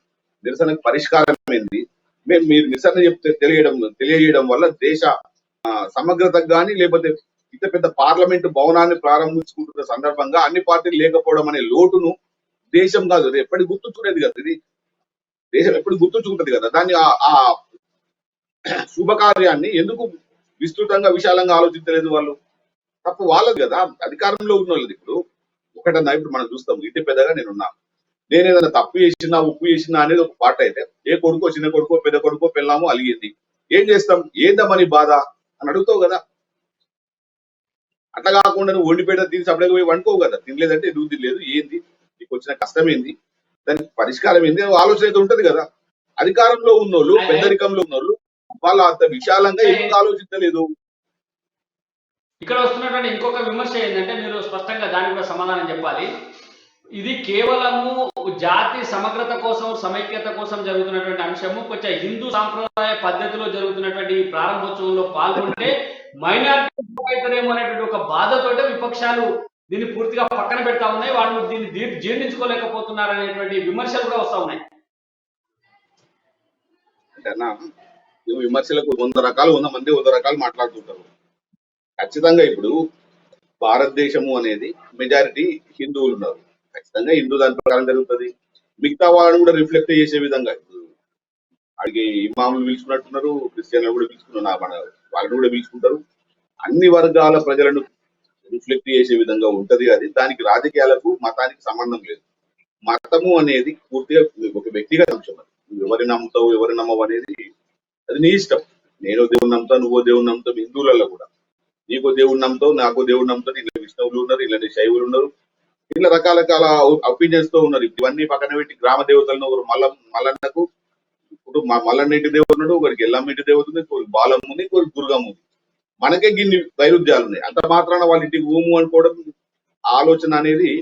S3: నిరసనకు పరిష్కారం ఏంది? మేము మీరు నిరసన చెప్తే తెలియజేయడం వల్ల దేశ సమగ్రతకు కానీ లేకపోతే ఇంత పెద్ద పార్లమెంటు భవనాన్ని ప్రారంభించుకుంటున్న సందర్భంగా అన్ని పార్టీలు లేకపోవడం అనే లోటును దేశం కాదు ఎప్పటికి గుర్తుంచుకునేది కదా, ఇది దేశం ఎప్పుడు గుర్తుంచుకుంటది కదా. దాన్ని ఆ శుభకార్యాన్ని ఎందుకు విస్తృతంగా విశాలంగా ఆలోచించలేదు వాళ్ళు? తప్పు వాళ్ళది కదా, అధికారంలో ఉన్న వాళ్ళది. ఇప్పుడు ఒకటన్నా ఇప్పుడు మనం చూస్తాం, ఇంటి పెద్దగా నేను ఏదైనా తప్పు చేసినా ఉప్పు చేసినా అనేది ఒక పాట అయితే, ఏ కొడుకో చిన్న కొడుకో పెద్ద కొడుకో పెళ్ళామో అలిగింది, ఏం చేస్తాం, ఏందమ్మని బాధ అని అడుగుతావు కదా. అట్లా కాకుండా నువ్వు వండిపేట తిని సపరేట్గా పోయి వండుకోవు కదా, తినలేదంటే ఎందుకు తినలేదు, ఏంది నీకు వచ్చిన కష్టం ఏంది, దానికి పరిష్కారం ఏంది ఆలోచన అయితే ఉంటది కదా. అధికారంలో ఉన్నోళ్ళు పెద్దరికంలో ఉన్నోళ్ళు వాళ్ళు అంత విశాలంగా ఎందుకు ఆలోచించలేదు?
S1: ఇక్కడ వస్తున్నటువంటి ఇంకొక విమర్శ ఏంటంటే, మీరు స్పష్టంగా దానికి కూడా సమాధానం చెప్పాలి. ఇది కేవలము జాతి సమగ్రత కోసం సమైక్యత కోసం జరుగుతున్నటువంటి అంశము. కొంచెం హిందూ సాంప్రదాయ పద్ధతిలో జరుగుతున్నటువంటి ఈ ప్రారంభోత్సవంలో పాల్గొంటే మైనారిటీ అవుతారేమో అనేటువంటి ఒక బాధతోటే విపక్షాలు దీన్ని పూర్తిగా పక్కన పెడతా ఉన్నాయి, వాళ్ళు దీన్ని జీర్ణించుకోలేకపోతున్నారు అనేటువంటి విమర్శలు కూడా వస్తా ఉన్నాయి.
S3: అంటే అన్న, విమర్శలకు 100 రకాలు 100 మంది 100 రకాలు మాట్లాడుతుంటారు. ఖచ్చితంగా ఇప్పుడు భారతదేశము అనేది మెజారిటీ హిందువులు ఉన్నారు, ఖచ్చితంగా హిందూ దాని ప్రకారం జరుగుతుంది. మిగతా వాళ్ళని కూడా రిఫ్లెక్ట్ చేసే విధంగా అడిగి ఇమాములు పిలుచుకున్నట్టున్నారు, క్రిస్టియన్లు కూడా పిలుచుకున్నారు, వాళ్ళని కూడా పిలుచుకుంటారు. అన్ని వర్గాల ప్రజలను రిఫ్లెక్ట్ చేసే విధంగా ఉంటది. అది దానికి రాజకీయాలకు మతానికి సంబంధం లేదు. మతము అనేది పూర్తిగా ఒక వ్యక్తిగత అంశం. అది నువ్వు ఎవరి నమ్ముతావు ఎవరి నమ్మవు అనేది అది నీ ఇష్టం. నేను దేవుని నమ్ముతా, నువ్వో దేవుని నమ్ముతావు. హిందువులలో కూడా నీకో దేవుని నమ్ముతావు, నాకో దేవుని నమ్ముతావు. ఇలా విష్ణువులు ఉన్నారు, ఇలాంటి శైవులు ఉన్నారు, ఇట్లా రకాల ఒపీనియన్స్ తో ఉన్నారు. ఇవన్నీ పక్కన పెట్టి గ్రామ దేవతలను ఒకరు మల్లన్నకు ఇప్పుడు మల్లన్న ఇంటి దేవుడు ఉన్నాడు, ఒకరికి ఎల్లమ్మ ఇంటి దేవత ఉంది, ఒకరికి బాలమ్మ ఉంది, ఒకరికి దుర్గమ్మ ఉంది. మనకే గిన్ని వైరుధ్యాలు ఉన్నాయి. అంత మాత్రాన వాళ్ళ ఇంటికి ఊము అనుకోవడం ఆలోచన అనేది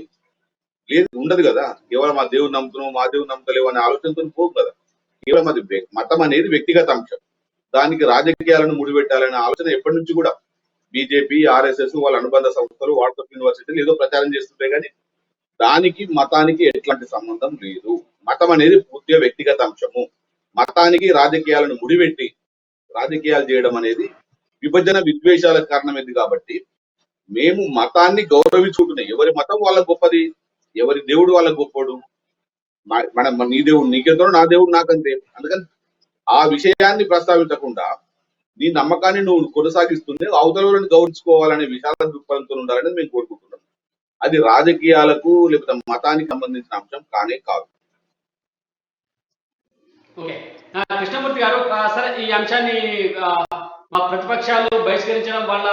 S3: లేదు, ఉండదు కదా. కేవలం మా దేవుని నమ్ముతున్నావు మా దేవుని నమ్ముతలేవు అనే ఆలోచనతో పోదు కదా. కేవలం అది మతం అనేది వ్యక్తిగత అంశం, దానికి రాజకీయాలను ముడిపెట్టాలనే ఆలోచన ఎప్పటి నుంచి కూడా బీజేపీ ఆర్ఎస్ఎస్ వాళ్ళ అనుబంధ సంస్థలు వాట్సాప్ యూనివర్సిటీలు ఏదో ప్రచారం చేస్తుంటాయి, కానీ దానికి మతానికి ఎట్లాంటి సంబంధం లేదు. మతం అనేది పూర్తిగా వ్యక్తిగత అంశము. మతానికి రాజకీయాలను ముడిపెట్టి రాజకీయాలు చేయడం అనేది విభజన విద్వేషాలకు కారణమైంది. కాబట్టి మేము మతాన్ని గౌరవించుకుంటున్నాం. ఎవరి మతం వాళ్ళ గొప్పది, ఎవరి దేవుడు వాళ్ళ గొప్పడు. నీ దేవుడు నీకెంతో, నా దేవుడు నాకంతే. అందుకని ఆ విషయాన్ని ప్రస్తావించకుండా నీ నమ్మకాన్ని నువ్వు కొనసాగిస్తుంది అవతలను గౌరవించుకోవాలనే విశాల దృక్పథంతో ఉండాలని మేము కోరుకుంటున్నాం. అది రాజకీయాలకు లేకపోతే మతానికి సంబంధించిన అంశం కానే కాదు.
S1: ఓకే, కృష్ణమూర్తి గారు, సరే ఈ అంశాన్ని మా ప్రతిపక్షాలు బహిష్కరించడం వల్ల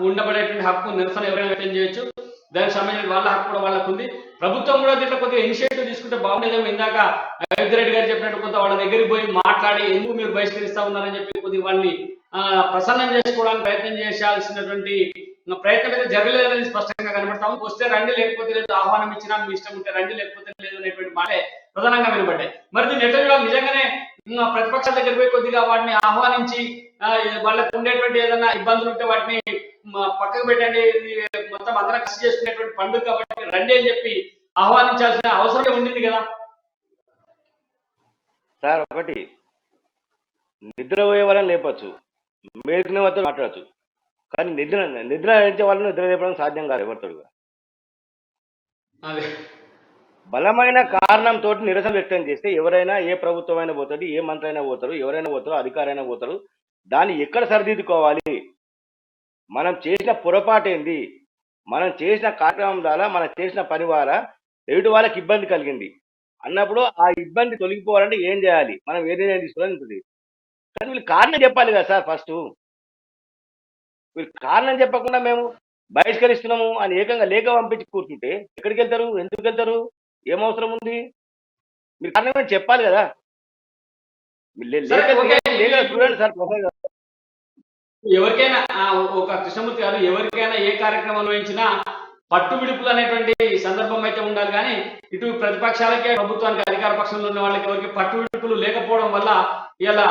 S1: ఉండబడేటువంటి హక్కు, నిరసన ఎవరైనా వ్యక్తం చేయొచ్చు, దానికి సంబంధించిన వాళ్ళ హక్కు కూడా వాళ్ళకు ఉంది. ప్రభుత్వం కూడా దీంట్లో కొద్దిగా ఇనిషియేటివ్ తీసుకుంటే బాగుండేదేమో. ఇందాక అయోధ్య రెడ్డి గారు చెప్పినట్టు కొంత వాళ్ళ దగ్గరికి పోయి మాట్లాడి ఎందుకు మీరు బహిష్కరిస్తా ఉన్నారని చెప్పి కొద్దిగా వాళ్ళని ప్రసన్నం చేసుకోవడానికి ప్రయత్నం చేయాల్సినటువంటి ప్రయత్నం అయితే జరగలేదని స్పష్టంగా కనబడతాము. వస్తే రండి, లేకపోతే లేదు, ఆహ్వానం ఇచ్చినా మీ ఇష్టం ఉంటే రండి, లేకపోతే లేదు అనేటువంటి మాటే ప్రధానంగా వినబడ్డాయి. మరి దీన్ని ఎట్లా చూడాలి? నిజంగానే ప్రతిపక్షాల దగ్గర పోయి కొద్దిగా వాటిని ఆహ్వానించి వాళ్ళకు ఉండేటువంటి ఏదైనా ఇబ్బందులు ఉంటే వాటిని పక్కకు పెట్టండి, మొత్తం అందరం కృషి చేసుకునేటువంటి పండుగ కాబట్టి రండి అని చెప్పి ఆహ్వానించాల్సిన అవసరం ఉండింది కదా
S2: సార్. ఒకటి, నిద్రపోయే వాళ్ళని లేపచ్చు, మేలుకునే వాళ్ళతో మాట్లాడచ్చు, కానీ నిద్ర నడిచే వాళ్ళని నిద్ర లేపడం సాధ్యం కాదు ఎవరితో. బలమైన కారణంతో నిరసన వ్యక్తం చేస్తే ఎవరైనా, ఏ ప్రభుత్వం అయినా పోతాడు, ఏ మంత్రి అయినా పోతారు, ఎవరైనా పోతారు, అధికారైనా పోతారు. దాన్ని ఎక్కడ సరిదిద్దుకోవాలి, మనం చేసిన పొరపాటు ఏంది, మనం చేసిన కార్యక్రమం ద్వారా, మనం చేసిన పని ద్వారా ఎదుటి వాళ్ళకి ఇబ్బంది కలిగింది అన్నప్పుడు ఆ ఇబ్బంది తొలగిపోవాలంటే ఏం చేయాలి, మనం ఏ నిర్ణయం తీసుకోవాలని ఉంటుంది. కానీ వీళ్ళు కారణం చెప్పాలి కదా సార్. ఫస్ట్ వీళ్ళు కారణం చెప్పకుండా మేము బహిష్కరిస్తున్నాము అని ఏకంగా లేఖ పంపించి కూర్చుంటే ఎక్కడికి వెళ్తారు? ఎందుకు వెళ్తారు? ఏం అవసరం ఉంది? మీరు కారణం ఏంటి చెప్పాలి కదా. మీరు
S1: సరే
S2: లేఖలు
S1: ఓకే.
S2: లేఖలు
S1: ఇప్పుడు
S2: చూడండి సార్ ప్రసాద్ గారు.
S1: ఎవరికైనా ఒక కృష్ణమూర్తి గారు ఎవరికైనా ఏ కార్యక్రమం నిర్వహించినా పట్టు విడుపులు అనేటువంటి సందర్భం అయితే ఉండాలి కానీ ఇటు ప్రతిపక్షాలకే ప్రభుత్వానికి అధికార పక్షంలో ఉన్న వాళ్ళకి ఎవరికి పట్టు విడుపులు లేకపోవడం వల్ల ఇలా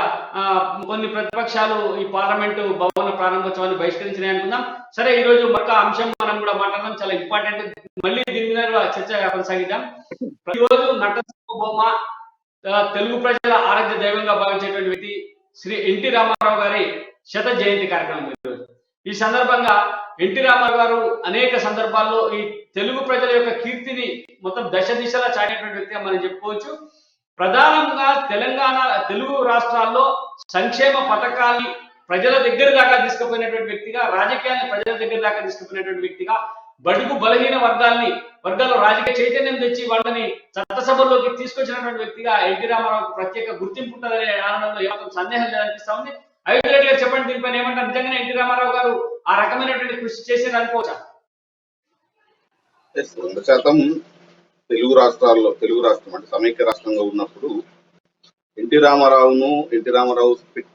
S1: కొన్ని ప్రతిపక్షాలు ఈ పార్లమెంటు భవన ప్రారంభోత్సవాన్ని బహిష్కరించినాయి అనుకుందాం. సరే ఈ రోజు మరొక అంశం మనం కూడా మాట్లాడడం చాలా ఇంపార్టెంట్. మళ్ళీ దీని మీద చర్చ కొనసాగిద్దాం. ప్రతిరోజు నట బొమ్మ తెలుగు ప్రజల ఆరాధ్య దైవంగా భావించేటువంటి వ్యక్తి శ్రీ ఎన్టీ రామారావు గారి శత జయంతి కార్యక్రమం ఈరోజు. ఈ సందర్భంగా ఎన్టీ రామారావు గారు అనేక సందర్భాల్లో ఈ తెలుగు ప్రజల యొక్క కీర్తిని మొత్తం దశ దిశలా చాటినటువంటి వ్యక్తిగా మనం చెప్పుకోవచ్చు. ప్రధానంగా తెలంగాణ తెలుగు రాష్ట్రాల్లో సంక్షేమ పథకాల్ని ప్రజల దగ్గర దాకా తీసుకుపోయినటువంటి వ్యక్తిగా, రాజకీయాన్ని ప్రజల దగ్గర దాకా తీసుకుపోయినటువంటి వ్యక్తిగా, బడుగు బలహీన వర్గాల్లో రాజకీయ చైతన్యం తెచ్చి వాళ్ళని చట్టసభల్లోకి తీసుకొచ్చినటువంటి వ్యక్తిగా ఎన్టీ రామారావుకు ప్రత్యేక గుర్తింపు ఉంటుందనే అనడంలో ఏమాత్రం సందేహం లేదనిపిస్తా ఉంది. అయోధ్య గారు చెప్పండి, దీనిపైన ఏమంటారు? నిజంగానే ఎన్టీ రామారావు గారు ఆ రకమైనటువంటి కృషి చేసి అనుకోవచ్చా?
S3: 100% తెలుగు రాష్ట్రాల్లో, తెలుగు రాష్ట్రం అంటే సమైక్య రాష్ట్రంగా ఉన్నప్పుడు ఎన్టీ రామారావు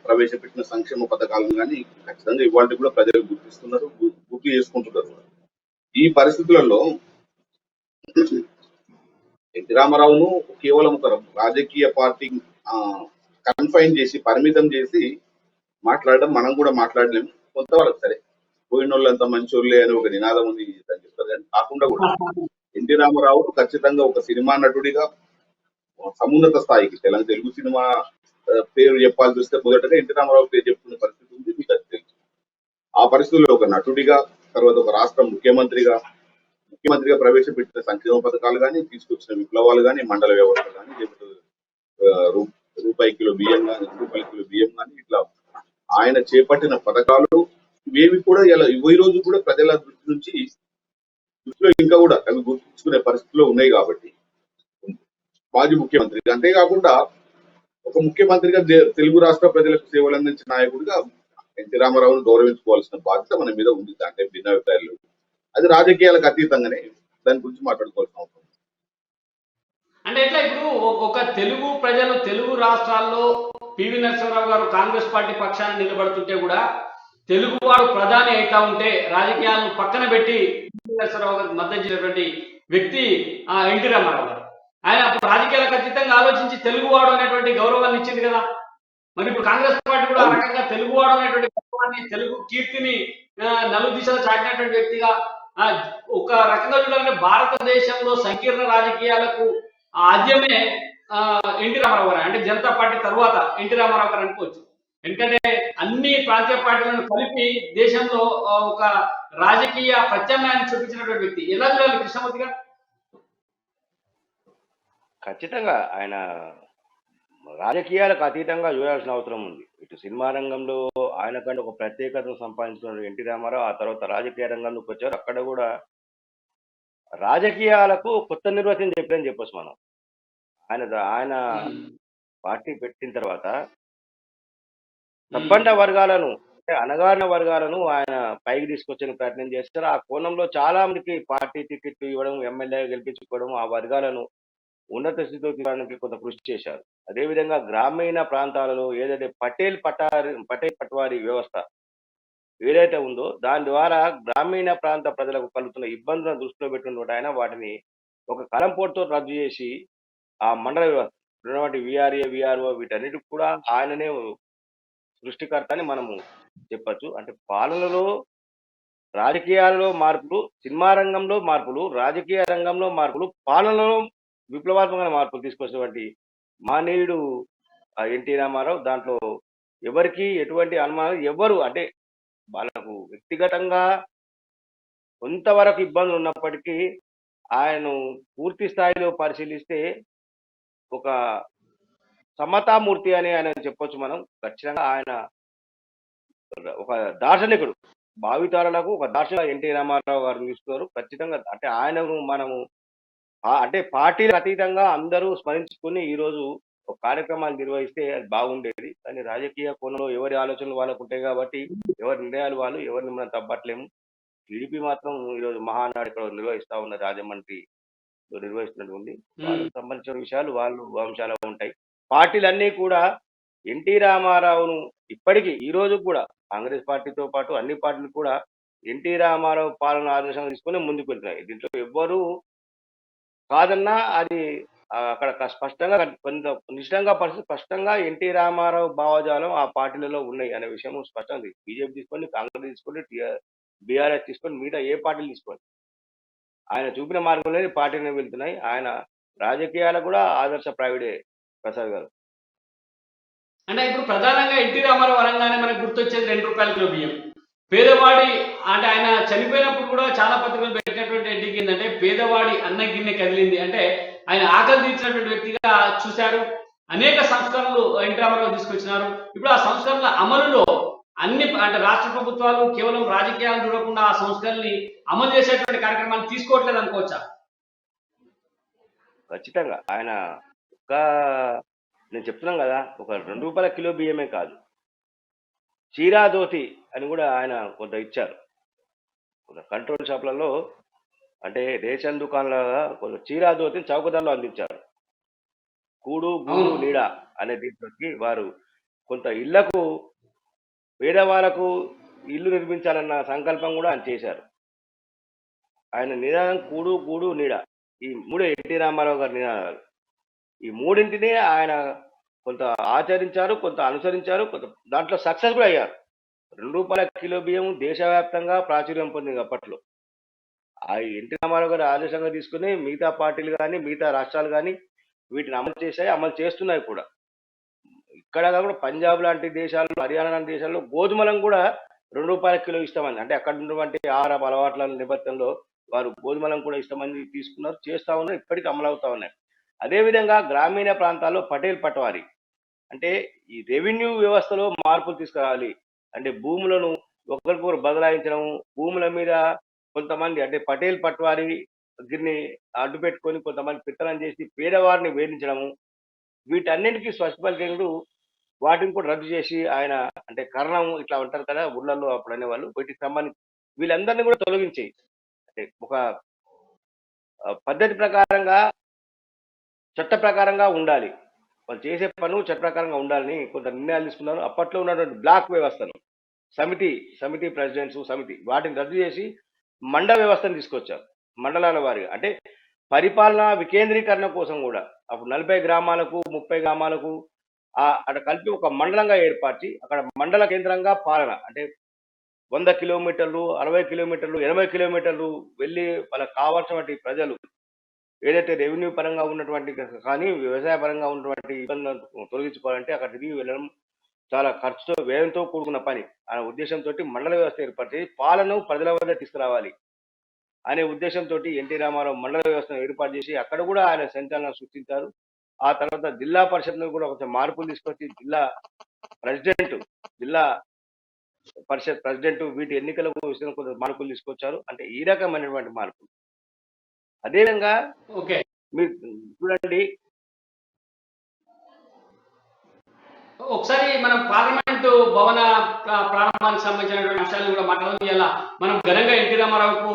S3: ప్రవేశపెట్టిన సంక్షేమ పథకాలను కానీ ఖచ్చితంగా ఇవాళ కూడా ప్రజలు గుర్తిస్తున్నారు, గుర్తు చేసుకుంటున్నారు. ఈ పరిస్థితులలో ఎన్టీ రామారావును కేవలం ఒక రాజకీయ పార్టీ కన్ఫైన్ చేసి, పరిమితం చేసి మాట్లాడడం మనం కూడా మాట్లాడలేము. కొంతవరకు సరే పోయిన వాళ్ళంతా మంచోళ్ళే అని ఒక నినాదం ఉంది అని చెప్తారు, కానీ కాకుండా కూడా ఎన్టీ రామారావు ఖచ్చితంగా ఒక సినిమా నటుడిగా సమున్నత స్థాయికి తెలుగు సినిమా పేరు చెప్పాల్సి వస్తే మొదటగా ఎన్టీ రామారావు పేరు చెప్పుకునే పరిస్థితి ఉంది, మీకు అది తెలుసు. ఆ పరిస్థితుల్లో ఒక నటుడిగా, తర్వాత ఒక రాష్ట్ర ముఖ్యమంత్రిగా ప్రవేశపెట్టిన సంక్షేమ పథకాలు కానీ, తీసుకొచ్చిన విప్లవాలు కానీ, మండల వ్యవస్థ కానీ, లేకపోతే రూపాయి కిలో బియ్యం కానీ ఇట్లా ఆయన చేపట్టిన పథకాలు ఇవేవి కూడా ఇలా ఈ రోజు కూడా ప్రజల దృష్టిలో ఇంకా కూడా అవి గుర్తుంచుకునే పరిస్థితిలో ఉన్నాయి. కాబట్టి మాజీ ముఖ్యమంత్రి, అంతేకాకుండా ఒక ముఖ్యమంత్రిగా తెలుగు రాష్ట్ర ప్రజలకు సేవలు అందించిన నాయకుడిగా ఎన్టీ రామారావును గౌరవించుకోవాల్సిన బాధ్యత మన మీద ఉంది. అంటే భిన్నాభిప్రాయాలు, అది రాజకీయాలకు అతీతంగానే దాని గురించి మాట్లాడుకోవాల్సిన అవసరం.
S1: అంటే ఎట్లా ఇప్పుడు ఒక తెలుగు ప్రజలు తెలుగు రాష్ట్రాల్లో పివి నరసింహారావు గారు కాంగ్రెస్ పార్టీ పక్షాన్ని నిలబడుతుంటే కూడా తెలుగువాడు ప్రధాని అవుతా ఉంటే రాజకీయాలను పక్కన పెట్టి పివి నరసింహారావు గారికి మద్దతు ఇచ్చినటువంటి వ్యక్తి ఎన్టీ రామారావు గారు. ఆయన అప్పుడు రాజకీయాలకు అతీతంగా ఆలోచించి తెలుగువాడు అనేటువంటి గౌరవాన్ని ఇచ్చింది కదా. మరి ఇప్పుడు కాంగ్రెస్ పార్టీ కూడా ఆ రకంగా తెలుగువాడు అనేటువంటి గౌరవాన్ని, తెలుగు కీర్తిని నలుగు దిశలో చాటినటువంటి వ్యక్తిగా ఒక రకంగా చూడాలంటే భారతదేశంలో సంకీర్ణ రాజకీయాలకు ఆద్యమే ఎన్టీ రామారావు గారు. అంటే జనతా పార్టీ తర్వాత ఎన్టీ రామారావు గారు అనుకోవచ్చు. ఎందుకంటే అన్ని ప్రాంతీయ పార్టీలను కలిపి దేశంలో ఒక రాజకీయ ప్రత్యామ్నాయాన్ని చూపించినటువంటి వ్యక్తి. ఎలా చూడాలి కృష్ణమూర్తి గారు?
S2: ఖచ్చితంగా ఆయన రాజకీయాలకు అతీతంగా చూడాల్సిన అవసరం ఉంది. ఇటు సినిమా రంగంలో ఆయన కంటే ఒక ప్రత్యేకతను సంపాదించుకున్న ఎన్టీ రామారావు ఆ తర్వాత రాజకీయ రంగంలోకి వచ్చారు. అక్కడ కూడా రాజకీయాలకు కొత్త నిర్వచనం చెప్పని చెప్పొచ్చు మనం. ఆయన పార్టీ పెట్టిన తర్వాత సబ్బండ వర్గాలను, అంటే అణగారిన వర్గాలను ఆయన పైకి తీసుకొచ్చే ప్రయత్నం చేస్తారు. ఆ కోణంలో చాలా మందికి పార్టీ టికెట్ ఇవ్వడం, ఎమ్మెల్యే గెలిపించుకోవడం, ఆ వర్గాలను ఉన్నత స్థితిలో తీయడానికి కొంత కృషి చేశారు. అదేవిధంగా గ్రామీణ ప్రాంతాలలో ఏదైతే పటేల్ పట్వారీ వ్యవస్థ ఏదైతే ఉందో దాని ద్వారా గ్రామీణ ప్రాంత ప్రజలకు కలుగుతున్న ఇబ్బందులను దృష్టిలో పెట్టుకున్నటువంటి ఆయన వాటిని ఒక కలంపోటుతో రద్దు చేసి ఆ మండల వ్యవస్థ ఉన్నటువంటి విఆర్ఓ వీటన్నిటికి కూడా ఆయననే సృష్టికర్త అని మనము చెప్పచ్చు. అంటే పాలనలో, రాజకీయాలలో మార్పులు, సినిమా రంగంలో మార్పులు, రాజకీయ రంగంలో మార్పులు, పాలనలో విప్లవాత్మకమైన మార్పులు తీసుకొచ్చినటువంటి మానవుడు ఎన్టీ రామారావు. దాంట్లో ఎవరికి ఎటువంటి అనుమానం ఎవరు అంటే వాళ్ళకు వ్యక్తిగతంగా కొంతవరకు ఇబ్బందులు ఉన్నప్పటికీ ఆయనను పూర్తి స్థాయిలో పరిశీలిస్తే ఒక సమతామూర్తి అని ఆయన చెప్పొచ్చు మనం. ఖచ్చితంగా ఆయన ఒక దార్శనికుడు, భావితరాలకు ఒక దార్శనిక ఎన్టీ రామారావు గారు చూస్తారు. ఖచ్చితంగా అంటే ఆయనను మనము అంటే పార్టీలకు అతీతంగా అందరూ స్మరించుకుని ఈరోజు ఒక కార్యక్రమాలు నిర్వహిస్తే అది బాగుండేది. కానీ రాజకీయ కోణంలో ఎవరి ఆలోచనలు వాళ్ళకు ఉంటాయి కాబట్టి ఎవరి నిర్ణయాలు వాళ్ళు, ఎవరిని మనం తప్పట్లేము. టీడీపీ మాత్రం ఈరోజు మహానాడు ఇక్కడ నిర్వహిస్తా ఉన్న రాజమండ్రి నిర్వహిస్తున్నట్టు ఉంది. వాళ్ళకి సంబంధించిన విషయాలు వాళ్ళు అంశాలు ఉంటాయి. పార్టీలన్నీ కూడా ఎన్టీ రామారావును ఇప్పటికీ ఈ రోజు కూడా కాంగ్రెస్ పార్టీతో పాటు అన్ని పార్టీలు కూడా ఎన్టీ రామారావు పాలన ఆదర్శంగా తీసుకొని ముందుకు వెళ్తున్నాయి. దీంట్లో ఎవ్వరూ కాదన్నా అది అక్కడ స్పష్టంగా కొంత నిశ్చితంగా పరిస్థితి స్పష్టంగా ఎన్టీ రామారావు భావజాలం ఆ పార్టీలలో ఉన్నాయి అనే విషయం స్పష్టంగా బీజేపీ తీసుకోండి, కాంగ్రెస్ తీసుకోండి, బీఆర్ఎస్ తీసుకోండి, మిగతా ఏ పార్టీలు తీసుకోండి, ఆయన చూపిన మార్గంలోనే పార్టీని వెళ్తున్నాయి. ఆయన రాజకీయాలకు కూడా ఆదర్శప్రాయుడే ప్రసాద్ గారు.
S1: అంటే ఇప్పుడు ప్రధానంగా ఎన్టీ రామారావు వరంగానే మనకు గుర్తొచ్చేది ₹2 కిలో బియ్యం. పేదవాడి అంటే ఆయన చనిపోయినప్పుడు కూడా చాలా పత్రికలు పెట్టినటువంటి ఎడ్డికి ఏంటంటే పేదవాడి అన్న గిన్నె కదిలింది. అంటే ఆయన ఆకలి తీర్చినటువంటి వ్యక్తిగా చూశారు. అనేక సంస్కరణలు ఎన్టీ రామారావు తీసుకొచ్చినారు. ఇప్పుడు ఆ సంస్కరణల అమలులో అన్ని అంటే రాష్ట్ర ప్రభుత్వాలు కేవలం రాజకీయాలు చూడకుండా ఆ సంస్కరణని అమలు చేసేటువంటి కార్యక్రమాన్ని తీసుకోవట్లేదు అనుకోవచ్చా?
S2: ఖచ్చితంగా ఆయన ఒక నేను చెప్తున్నాం కదా, ఒక ₹2 కిలో బియ్యమే కాదు, చీరా ధోతి అని కూడా ఆయన కొంత ఇచ్చారు. కొంత కంట్రోల్ షాపులలో అంటే రేషన్ దుకాణాలుగా కొంత చీరా ధోతిని చౌకధరలో అందించారు. కూడు గూడు నీడ అనే దీంట్లోకి వారు కొంత ఇళ్లకు పేదవాళ్ళకు ఇల్లు నిర్మించాలన్న సంకల్పం కూడా ఆయన చేశారు. ఆయన నినాదం కూడు గూడు నీడ, ఈ మూడే ఎన్టీ రామారావు గారి నినాదాలు. ఈ మూడింటిని ఆయన కొంత ఆచరించారు, కొంత అనుసరించారు, కొంత దాంట్లో సక్సెస్ కూడా అయ్యారు. ₹2 కిలో బియ్యం దేశవ్యాప్తంగా ప్రాచుర్యం పొందింది అప్పట్లో. ఆ ఎన్టీ రామారావు గారు ఆదేశంగా తీసుకుని మిగతా పార్టీలు కానీ మిగతా రాష్ట్రాలు కానీ వీటిని అమలు చేశాయి, అమలు చేస్తున్నాయి కూడా. ఇక్కడ కాకుండా పంజాబ్ లాంటి దేశాల్లో, హర్యానా లాంటి దేశాల్లో గోధుమలను కూడా ₹2 కిలో ఇస్తామని, అంటే అక్కడ ఉన్నటువంటి ఆహార అలవాట్ల నేపథ్యంలో వారు గోధుమలను కూడా ఇస్తామని తీసుకున్నారు, చేస్తా ఉన్నారు, ఇప్పటికీ అమలు అవుతా ఉన్నాయి. అదేవిధంగా గ్రామీణ ప్రాంతాల్లో పటేల్ పట్వారీ అంటే ఈ రెవెన్యూ వ్యవస్థలో మార్పులు తీసుకురావాలి. అంటే భూములను ఒకరికొకరు బదలాయించడం, భూముల మీద కొంతమంది అంటే పటేల్ పట్వారీ గిరిని అడ్డు పెట్టుకొని కొంతమంది పిత్తనం చేసి పేదవారిని వేధించడము, వీటన్నిటికీ స్వచ్ఛపరిచేందుకు వాటిని కూడా రద్దు చేసి ఆయన అంటే కరణం ఇట్లా ఉంటారు కదా ఊళ్ళల్లో అప్పుడు అనేవాళ్ళు, వీటికి సంబంధించి వీళ్ళందరినీ కూడా తొలగించి అంటే ఒక పద్ధతి ప్రకారంగా చట్ట ప్రకారంగా ఉండాలి, వాళ్ళు చేసే పనులు చట్ట ప్రకారంగా ఉండాలని కొంత నిర్ణయాలు తీసుకున్నారు. అప్పట్లో ఉన్నటువంటి బ్లాక్ వ్యవస్థను సమితి ప్రెసిడెంట్స్ సమితి వాటిని రద్దు చేసి మండల వ్యవస్థను తీసుకొచ్చారు. మండలాల వారిగా అంటే పరిపాలన వికేంద్రీకరణ కోసం కూడా అప్పుడు 40 గ్రామాలకు 30 గ్రామాలకు అక్కడ కలిపి ఒక మండలంగా ఏర్పరిచి అక్కడ మండల కేంద్రంగా పాలన అంటే 100 కిలోమీటర్లు, 60 కిలోమీటర్లు, 80 కిలోమీటర్లు వెళ్ళి వాళ్ళకి కావాల్సినటువంటి ప్రజలు ఏదైతే రెవెన్యూ పరంగా ఉన్నటువంటి కానీ వ్యవసాయ పరంగా ఉన్నటువంటి ఇబ్బందులను తొలగించుకోవాలంటే అక్కడ తిరిగి వెళ్ళడం చాలా ఖర్చుతో వ్యయంతో కూడుకున్న పని అనే ఉద్దేశంతో మండల వ్యవస్థ ఏర్పాటు చేసి పాలన ప్రజల వద్ద తీసుకురావాలి అనే ఉద్దేశంతో ఎన్టీ రామారావు మండల వ్యవస్థను ఏర్పాటు చేసి అక్కడ కూడా ఆయన సంచలనం సృష్టించారు. ఆ తర్వాత జిల్లా పరిషత్ను కూడా కొంచెం మార్పులు తీసుకొచ్చి జిల్లా పరిషత్ ప్రెసిడెంట్ వీటి ఎన్నికలకు కొంచెం మార్పులు తీసుకొచ్చారు. అంటే ఈ రకమైనటువంటి మార్పులు. అదేవిధంగా మీరు చూడండి,
S1: ఒకసారి మనం పార్లమెంటు భవన ప్రారంభానికి సంబంధించినటువంటి అంశాలను కూడా మాట్లాడాలి. మనం ఘనంగా ఎన్టీ రామారావుకు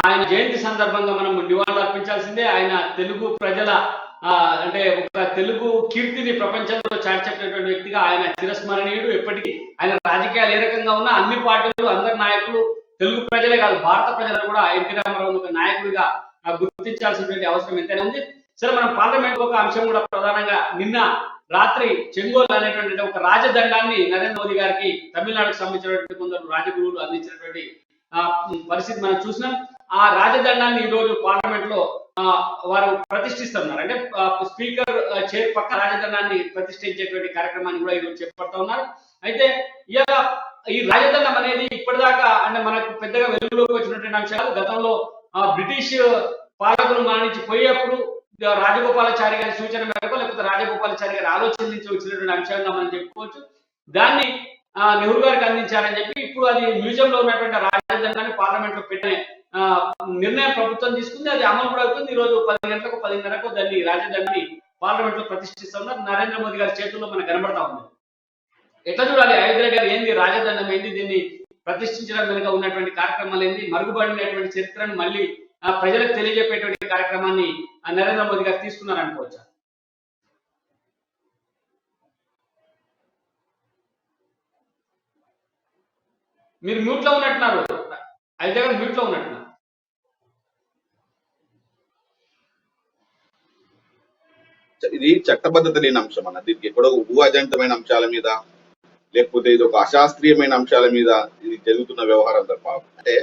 S1: ఆయన జయంతి సందర్భంగా మనం నివాళులు అర్పించాల్సిందే. ఆయన తెలుగు ప్రజల అంటే ఒక తెలుగు కీర్తిని ప్రపంచంలో చాటి చెప్పినటువంటి వ్యక్తిగా ఆయన చిరస్మరణీయుడు. ఎప్పటికీ ఆయన రాజకీయాలు ఏ రకంగా ఉన్నా అన్ని పార్టీలు అందరి నాయకులు తెలుగు ప్రజలే కాదు భారత ప్రజలు కూడా ఎన్టీ రామారావు ఒక నాయకుడిగా గుర్తించాల్సినటువంటి అవసరం ఎంతైనా ఉంది. సరే, మనం పార్లమెంట్ ఒక అంశం కూడా ప్రధానంగా నిన్న రాత్రి చెంగోల్ అనేటువంటి ఒక రాజదండాన్ని నరేంద్ర మోదీ గారికి తమిళనాడుకు సంబంధించినటువంటి కొందరు రాజగురువులు అందించినటువంటి పరిస్థితి మనం చూసినాం. ఆ రాజదండాన్ని ఈ రోజు పార్లమెంట్ లో వారు ప్రతిష్ఠిస్తున్నారు. అంటే స్పీకర్ చైర్ పక్క రాజదండాన్ని ప్రతిష్ఠించేటువంటి కార్యక్రమాన్ని కూడా ఈరోజు చేపడతా ఉన్నారు. అయితే ఇవాళ ఈ రాజదండం అనేది ఇప్పటిదాకా అంటే మనకు పెద్దగా వెలుగులోకి వచ్చినటువంటి అంశాలు గతంలో బ్రిటిష్ పాలకులు మన నుంచి పోయేప్పుడు రాజగోపాలాచారి గారి సూచన మేరకు లేకపోతే రాజగోపాలాచారి గారి ఆలోచన నుంచి వచ్చినటువంటి అంశాలుగా మనం చెప్పుకోవచ్చు. దాన్ని నెహ్రూ గారికి అందించారని చెప్పి ఇప్పుడు అది మ్యూజియం లో ఉన్నటువంటి రాజదండాన్ని పార్లమెంట్ లో పెట్టిన నిర్ణయం ప్రభుత్వం తీసుకుంది. అది అమలు కూడా అవుతుంది. ఈ రోజు 10 గంటలకు 10:30కు దాన్ని రాజదండాన్ని పార్లమెంట్ లో ప్రతిష్ఠిస్తున్నారు. నరేంద్ర మోదీ గారి చేతుల్లో మనకు కనబడతా ఉంది. ఎట్లా చూడాలి అయోధ్య గారు ఏంది రాజదండం ఏంది, దీన్ని ప్రతిష్ఠించడం వెనుక ఉన్నటువంటి కార్యక్రమాలు ఏంది, మరుగుపడినటువంటి చరిత్రను మళ్ళీ ప్రజలకు తెలియజెప్పేటువంటి కార్యక్రమాన్ని నరేంద్ర మోదీ గారు తీసుకున్నారనుకోవచ్చా? మీరు మ్యూట్ లో ఉన్నట్టున్నారు, అయితే మ్యూట్ లో ఉన్నట్టున్నారు.
S3: ఇది చట్టబద్ధత లేని అంశం అన్న. దీనికి ఎక్కడో ఊహాజనితమైన అంశాల మీద లేకపోతే ఇది ఒక అశాస్త్రీయమైన అంశాల మీద ఇది జరుగుతున్న వ్యవహారం తప్ప, అంటే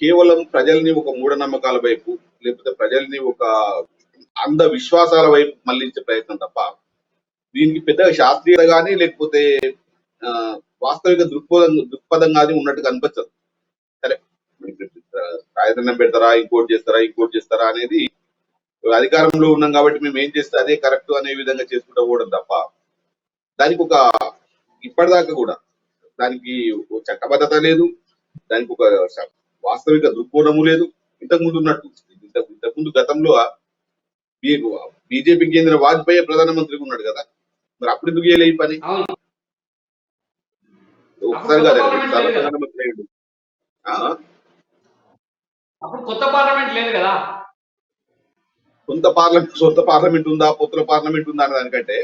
S3: కేవలం ప్రజల్ని ఒక మూఢనమ్మకాల వైపు లేకపోతే ప్రజల్ని ఒక అంధ విశ్వాసాల వైపు మళ్లించే ప్రయత్నం తప్ప దీనికి పెద్దగా శాస్త్రీయ కానీ లేకపోతే వాస్తవిక దృక్పథం కానీ ఉన్నట్టు కనిపించదు. సరే, రాజధాని పెడతారా, ఇంకోటి చేస్తారా అనేది అధికారంలో ఉన్నాం కాబట్టి మేము ఏం చేస్తే అదే కరెక్ట్ అనే విధంగా చేసుకుంటూ పోవడం తప్ప దానికి ఒక ఇప్పటిదాకా కూడా దానికి చట్టబద్ధత లేదు, దానికి ఒక వాస్తవిక దృక్కోణము లేదు. ఇంతకుముందు ఉన్నట్టు ఇంతకుముందు గతంలో బీజేపీకి చెందిన వాజ్పేయి ప్రధానమంత్రిగా ఉన్నాడు కదా, మరి అప్పుడు ఎందుకు చేయలే ఈ పని? ఒకసారి కాదు, ప్రధానమంత్రి అయ్యాడు.
S1: అప్పుడు కొత్త పార్లమెంట్ లేదు కదా,
S3: సొంత పార్లమెంట్ ఉందా, పొత్తుల పార్లమెంట్ ఉందా అనే దానికంటే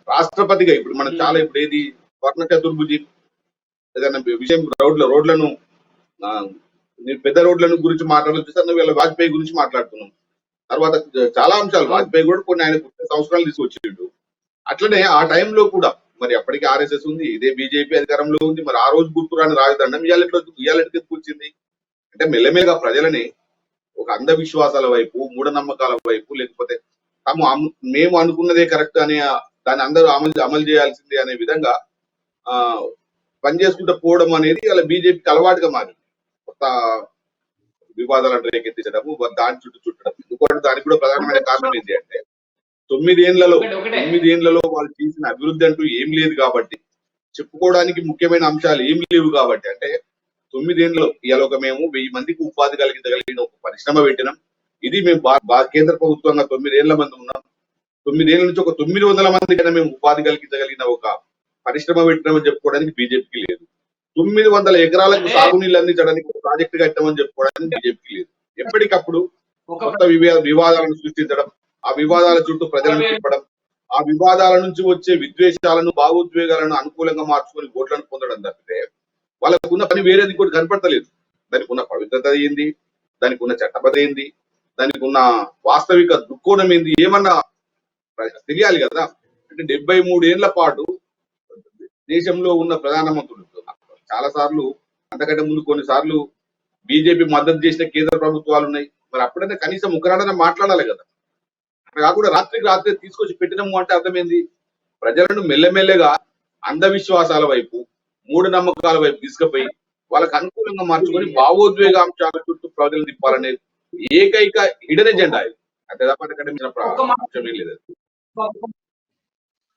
S3: రాష్ట్రపతిగా ఇప్పుడు మనం చాలా ఇప్పుడు ఏది వర్ణ చతుర్భుజి ఏదైనా విషయం రోడ్లను పెద్ద రోడ్లను గురించి మాట్లాడుతూ వీళ్ళ వాజ్పేయి గురించి మాట్లాడుతున్నాం. తర్వాత చాలా అంశాలు వాజ్పేయి కూడా కొన్ని ఆయన సంవత్సరాలు తీసుకొచ్చిండు. అట్లనే ఆ టైంలో కూడా మరి అప్పటికి ఆర్ఎస్ఎస్ ఉంది, ఇదే బీజేపీ అధికారంలో ఉంది. మరి ఆ రోజు గుర్తురాని రాజదండం ఇవాళకి వచ్చింది అంటే మెల్లమెల్లగా ప్రజలని ఒక అంధవిశ్వాసాల వైపు, మూఢనమ్మకాల వైపు, లేకపోతే మేము అనుకున్నదే కరెక్ట్ అనే దాన్ని అందరూ అమలు చేయాల్సిందే అనే విధంగా పనిచేసుకుంటూ పోవడం అనేది అలా బీజేపీకి అలవాటుగా మారింది. కొత్త వివాదాలను రేకెత్తించడము, దాని చుట్టడం. ఎందుకంటే దానికి కూడా ప్రధానమైన కారణం ఏంటి అంటే 9 ఏళ్లలో వాళ్ళు చేసిన అభివృద్ధి అంటూ ఏం లేదు కాబట్టి, చెప్పుకోవడానికి ముఖ్యమైన అంశాలు ఏం లేవు కాబట్టి, అంటే 9 ఏళ్ళలో ఇవాళ మేము 1000 మందికి ఉపాధి కలిగించగలిగిన ఒక పరిశ్రమ పెట్టినాం. ఇది మేము కేంద్ర ప్రభుత్వంగా 9 ఏళ్ల మంది ఉన్నాం. 9 ఏళ్ల నుంచి ఒక 900 మందికైనా మేము ఉపాధి కలిగించగలిగిన ఒక పరిశ్రమ పెట్టినామని చెప్పుకోవడానికి బీజేపీకి లేదు. 900 ఎకరాలకు సాగునీళ్ళు అందించడానికి ఒక ప్రాజెక్టు కట్టామని చెప్పుకోవడానికి బీజేపీకి లేదు. ఎప్పటికప్పుడు కొత్త వివాదాలను సృష్టించడం, ఆ వివాదాల చుట్టూ ప్రజలను తిప్పడం, ఆ వివాదాల నుంచి వచ్చే విద్వేషాలను, భావోద్వేగాలను అనుకూలంగా మార్చుకొని ఓట్లను పొందడం తప్పితే వాళ్ళకు ఉన్న పని వేరేది కూడా కనపడతలేదు. దానికి ఉన్న పవిత్రత ఏంది, దానికి ఉన్న చట్టబద్ధ ఏంది, దానికి ఉన్న వాస్తవిక దృక్కోణం ఏంది ఏమన్నా తెలియాలి కదా. అంటే 73 ఏళ్ల పాటు దేశంలో ఉన్న ప్రధానమంత్రులు చాలా సార్లు, అంతకంటే ముందు కొన్నిసార్లు బీజేపీ మద్దతు చేసిన కేంద్ర ప్రభుత్వాలు ఉన్నాయి. మరి అప్పుడైనా కనీసం ఒకనాడైనా మాట్లాడాలి కదా. అక్కడ కాకుండా రాత్రికి రాత్రి తీసుకొచ్చి పెట్టినాము అంటే అర్థమైంది ప్రజలను మెల్లమెల్లగా అంధవిశ్వాసాల వైపు, మూఢనమ్మకాల వైపు తీసుకుపోయి వాళ్ళకి అనుకూలంగా మార్చుకొని భావోద్వేగ అంశాల చుట్టూ ప్రజలు తిప్పాలనేది ఏకైక హిడెన్ ఎజెండా ఇది. అంటే అంశమే లేదు.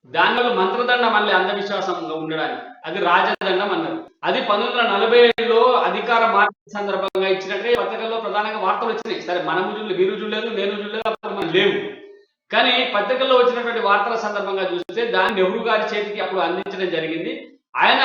S1: దానివల్ల మంత్రదండం మళ్ళీ అంధవిశ్వాసంగా ఉండడానికి అది రాజదండం అన్నారు. అది 1947లో అధికార మార్పు సందర్భంగా ఇచ్చినట్టే పత్రికల్లో ప్రధానంగా వార్తలు వచ్చినాయి. సరే, మనము చూడలేదు, మీరు చూడలేదు, నేను చూడలేదు, అప్పుడు మనం లేవు. కానీ పత్రికల్లో వచ్చినటువంటి వార్తల సందర్భంగా చూస్తే దాన్ని నెహ్రూ గారి చేతికి అప్పుడు అందించడం జరిగింది. ఆయన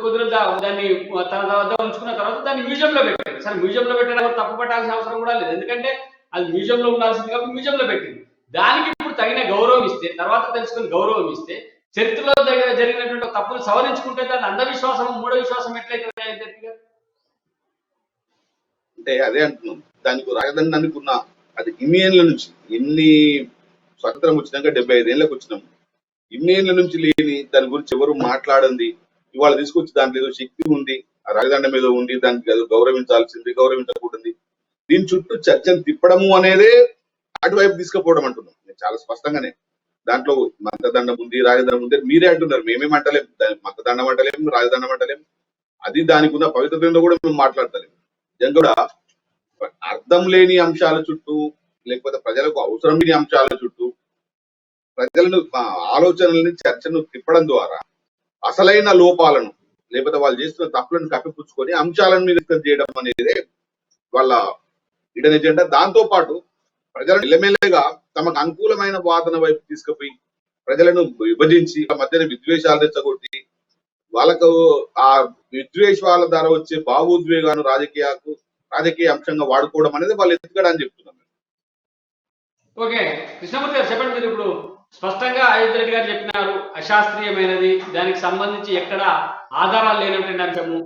S1: కొద్ది దాన్ని తన వద్ద ఉంచుకున్న తర్వాత దాన్ని మ్యూజియంలో పెట్టారు. సరే, మ్యూజియంలో పెట్టడానికి తప్పు పట్టాల్సిన అవసరం కూడా లేదు, ఎందుకంటే అది మ్యూజియంలో ఉండాల్సింది కాబట్టి మ్యూజియంలో పెట్టింది. దానికి ఇప్పుడు తగిన గౌరవం ఇస్తే, తర్వాత తెలుసుకుని గౌరవం ఇస్తే, చరిత్రలో జరిగినటువంటి తప్పులు సవరించుకుంటే దాన్ని అంధవిశ్వాసం, మూఢ విశ్వాసం ఎట్లయితే
S3: అంటే అదే అంటున్నాం. దానికి రాజధానికి ఉన్న అది ఇన్ని ఏళ్ళ నుంచి, ఎన్ని స్వతంత్రం వచ్చినాక 75 ఏళ్ళకి వచ్చినాం, ఇన్ని ఏళ్ళ నుంచి లేని దాని గురించి ఎవరు మాట్లాడింది ఇవాళ తీసుకొచ్చి దాంట్లో ఏదో శక్తి ఉంది, ఆ రాజధాని మీద ఉంది, దానికి ఏదో గౌరవించాల్సింది, గౌరవించకూడదు, దీని చుట్టూ చర్చను తిప్పడము అనేదే అటువైపు తీసుకుపోవడం అంటున్నాం. నేను చాలా స్పష్టంగానే దాంట్లో మంత్రదండం ఉంది, రాజదండం ఉంది మీరే అంటున్నారు. మేమేమంటలేము, దానికి మంత్రదండం అంటలేము, రాజదండం అంటలేము. అది దానికి ఉన్న పవిత్రతలో కూడా మేము మాట్లాడతలేము. నిజంగా కూడా అర్థం లేని అంశాల చుట్టూ, లేకపోతే ప్రజలకు అవసరం లేని అంశాల చుట్టూ ప్రజలను ఆలోచనల్ని, చర్చను తిప్పడం ద్వారా అసలైన లోపాలను లేకపోతే వాళ్ళు చేస్తున్న తప్పులను కప్పిపుచ్చుకొని అంశాలను మీద చేయడం అనేది వాళ్ళ హిడెన్ ఎజెండా. దాంతో పాటు ప్రజలను మెల్లమెల్లగా తమకు అనుకూలమైన వాదన వైపు తీసుకుపోయి ప్రజలను విభజించి మధ్యన విద్వేషాలు రెచ్చగొట్టి వాళ్ళకు ఆ విద్వేషాల ద్వారా వచ్చే భావోద్వేగాను రాజకీయ అంశంగా వాడుకోవడం అనేది వాళ్ళు ఎత్తుకడని చెప్తున్నారు.
S1: ఓకే, కృష్ణమూర్తి గారు చెప్పండి. మీరు ఇప్పుడు స్పష్టంగా అయోధ్య రెడ్డి గారు చెప్పినారు, అశాస్త్రీయమైనది, దానికి సంబంధించి ఎక్కడ ఆధారాలు లేనటువంటి అంశము,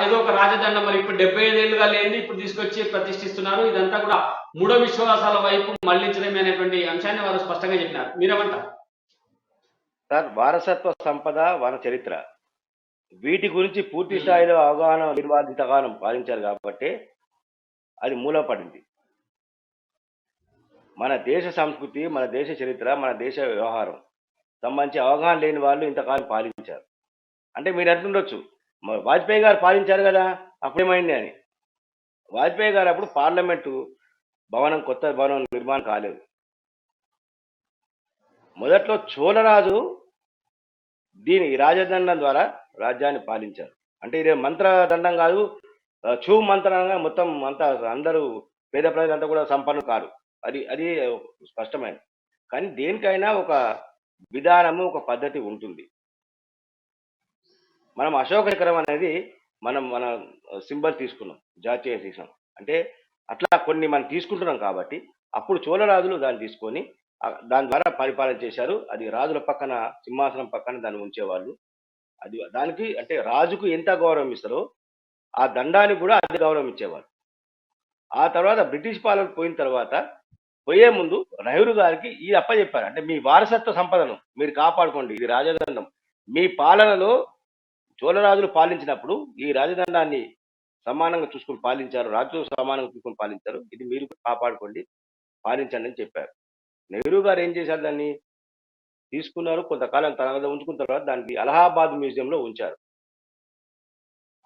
S1: ఏదో ఒక రాజదండం మరి ఇప్పుడు 75 ఏళ్ళుగా లేని ఇప్పుడు తీసుకొచ్చి ప్రతిష్ఠిస్తున్నారు, ఇదంతా కూడా మూఢ విశ్వాసాల వైపు మళ్లించడమే అనేటువంటి అంశాన్ని వారు స్పష్టంగా చెప్పినారు. మీరేమంటారు
S2: సార్? వారసత్వ సంపద, వన చరిత్ర, వీటి గురించి పూర్తి స్థాయిలో అవగాహన నిర్వాధితగానం పాలించారు కాబట్టి అది మూలపడింది. మన దేశ సంస్కృతి, మన దేశ చరిత్ర, మన దేశ వ్యవహారం సంబంధించి అవగాహన లేని వాళ్ళు ఇంతకాలం పాలించారు. అంటే మీరు అంటుండొచ్చు, వాజ్పేయి గారు పాలించారు కదా అప్పుడేమైంది అని. వాజ్పేయి గారు అప్పుడు పార్లమెంటు భవనం, కొత్త భవనం నిర్మాణం కాలేదు. మొదట్లో చోళరాజు దీని రాజదండం ద్వారా రాజ్యాన్ని పాలించారు. అంటే ఇది మంత్రదండం కాదు, చూ మంత్రంగా మొత్తం అంతా అందరూ పేద ప్రజలంతా కూడా సంపన్నులు కాదు. అది స్పష్టమైనది. కానీ దేనికైనా ఒక విధానము, ఒక పద్ధతి ఉంటుంది. మనం అశోక చక్రం అనేది మన సింబల్ తీసుకున్నాం, జాతీయ సీసం. అంటే అట్లా కొన్ని మనం తీసుకుంటున్నాం కాబట్టి అప్పుడు చోళరాజులు దాన్ని తీసుకొని దాని ద్వారా పరిపాలన చేశారు. అది రాజుల పక్కన, సింహాసనం పక్కన దాన్ని ఉంచేవాళ్ళు. అది దానికి అంటే రాజుకు ఎంత గౌరవం ఇస్తారో ఆ దండానికి కూడా అది గౌరవం ఇచ్చేవాళ్ళు. ఆ తర్వాత బ్రిటిష్ పాలన పోయిన తర్వాత పోయే ముందు నెహ్రూ గారికి ఇది అప్పచెప్పారు, అంటే మీ వారసత్వ సంపదను మీరు కాపాడుకోండి, ఇది రాజదండం. మీ పాలనలో చోళరాజులు పాలించినప్పుడు ఈ రాజదండాన్ని సమానంగా చూసుకుని పాలించారు, రాజులు సమానంగా చూసుకుని పాలించారు, ఇది మీరు కాపాడుకోండి, పాలించండి అని చెప్పారు. నెహ్రూ గారు ఏం చేశారు, దాన్ని తీసుకున్నారు, కొంతకాలం తన వద్ద ఉంచుకున్న తర్వాత దానికి అలహాబాద్ మ్యూజియంలో ఉంచారు.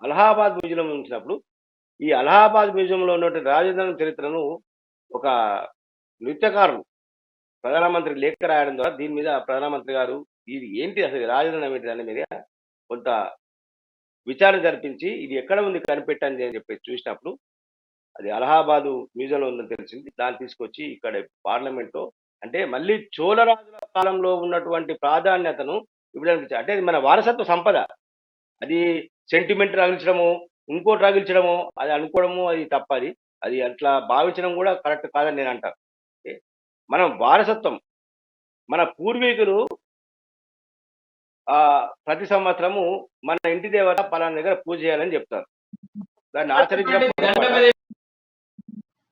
S2: అలహాబాద్ మ్యూజియంలో ఉంచినప్పుడు ఈ అలహాబాద్ మ్యూజియంలో ఉన్నటువంటి రాజదండం చరిత్రను ఒక నృత్యకారులు ప్రధానమంత్రి లేఖ రాయడం ద్వారా దీని మీద ప్రధానమంత్రి గారు ఇది ఏంటి అసలు రాజదండం ఏంటి దాని మీద కొంత విచారణ జరిపించి ఇది ఎక్కడ ఉంది కనిపెట్టండి అని చెప్పి చూసినప్పుడు అది అలహాబాదు మ్యూజియంలో ఉందని తెలిసింది. దాన్ని తీసుకొచ్చి ఇక్కడ పార్లమెంట్లో, అంటే మళ్ళీ చోళరాజుల కాలంలో ఉన్నటువంటి ప్రాధాన్యతను ఇవ్వడానికి, అంటే అది మన వారసత్వ సంపద. అది సెంటిమెంట్ రగిల్చడము, ఇంకోటి రగిల్చడము, అది అనుకోవడము అది తప్పది. అది అట్లా భావించడం కూడా కరెక్ట్ కాదని నేను అంటాను. మనం వారసత్వం, మన పూర్వీకులు ప్రతి సంవత్సరము మన ఇంటి దేవత పలానా దగ్గర పూజ చేయాలని చెప్తారు. దాన్ని ఆచరించడం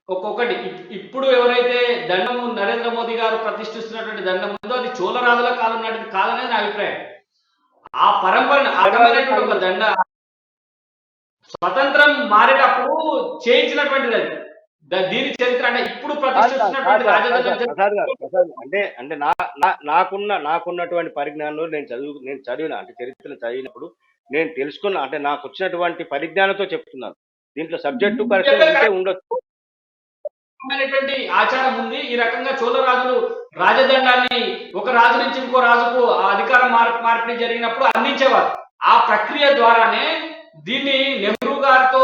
S1: ఒక్కొక్కటి. ఇప్పుడు ఎవరైతే దండము నరేంద్ర మోదీ గారు ప్రతిష్ఠిస్తున్నటువంటి దండం ఉందో అది చోళరాజుల కాలం నాటిది కాదనేది నా అభిప్రాయం. ఆ పరంపరను ఆగమైనటువంటి ఒక దండ స్వతంత్రం మారేటప్పుడు చేయించినటువంటిది అది. దీని చరిత్ర అంటే ఇప్పుడు ప్రతిష్ఠిస్తున్నటువంటి
S2: అంటే నాకున్నటువంటి పరిజ్ఞానంలో నేను చదివిన, అంటే చరిత్రను చదివినప్పుడు నేను తెలుసుకున్నా, అంటే నాకు వచ్చినటువంటి పరిజ్ఞానంతో చెప్తున్నాను. దీంట్లో సబ్జెక్టు కరెక్ట్ ఉండొచ్చు,
S1: ఆచారం ఉంది. ఈ రకంగా చోళరాజులు రాజదండాన్ని ఒక రాజు నుంచి ఇంకో రాజుకు అధికారం మార్పిడి జరిగినప్పుడు అందించేవారు. ఆ ప్రక్రియ ద్వారానే దీన్ని నెహ్రూ గారితో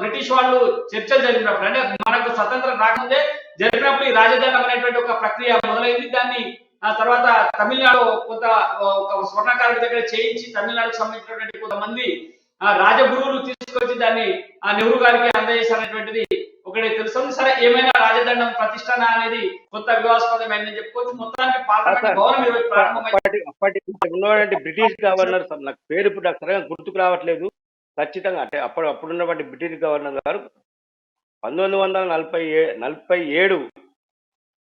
S1: బ్రిటిష్ వాళ్ళు చర్చలు జరిగినప్పుడు, అంటే మనకు స్వతంత్రం రాకముందే జరిగినప్పుడు ఈ రాజదండం అనేటువంటి ఒక ప్రక్రియ మొదలైంది. దాన్ని ఆ తర్వాత తమిళనాడు ఒక స్వర్ణకారుడి దగ్గర చేయించి తమిళనాడుకు సంబంధించినటువంటి కొంతమంది రాజగురువులు తీసుకొచ్చి దాన్ని నెహ్రూ గారికి అందజేశారనేటువంటిది ఒకటి తెలుస్తుంది. సరే, ఏమైనా రాజదండం ప్రతిష్టన అనేది కొత్త వివాదాస్పదమైందని చెప్పుకోవచ్చు. మొత్తానికి పార్లమెంట్ భవనం ఈరోజు
S2: ఉన్నటువంటి బ్రిటిష్ గవర్నర్, నాకు పేరు ఇప్పుడు నాకు సరిగా గుర్తుకు రావట్లేదు ఖచ్చితంగా, అంటే అప్పుడున్నటువంటి బ్రిటిష్ గవర్నర్ గారు 1947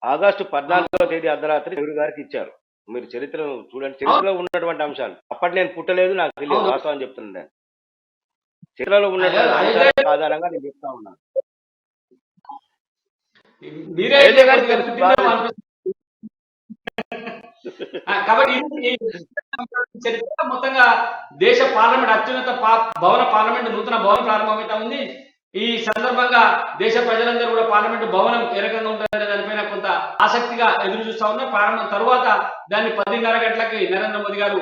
S2: ఆగస్టు 14వ తేదీ అర్ధరాత్రి నెహ్రూ గారికి ఇచ్చారు. మీరు చరిత్రను చూడండి, చరిత్రలో ఉన్నటువంటి అంశాలు. అప్పటి నేను పుట్టలేదు, నాకు తెలియదు, వాస్తవం చెప్తున్నాను. నేను చరిత్రలో ఉన్నటువంటి అంశాల ఆధారంగా నేను చెప్తా ఉన్నాను.
S1: కాబట్టి చరిత్ర మొత్తంగా దేశ పార్లమెంట్ అత్యున్నత పార్లమెంట్ నూతన భవనం ప్రారంభమవుతా ఉంది. ఈ సందర్భంగా దేశ ప్రజలందరూ కూడా పార్లమెంటు భవనం ఏ రకంగా ఉంటుందనే దానిపైన కొంత ఆసక్తిగా ఎదురు చూస్తా ఉన్నారు. ప్రారంభం తర్వాత దాన్ని 10:30 గంటలకి నరేంద్ర మోదీ గారు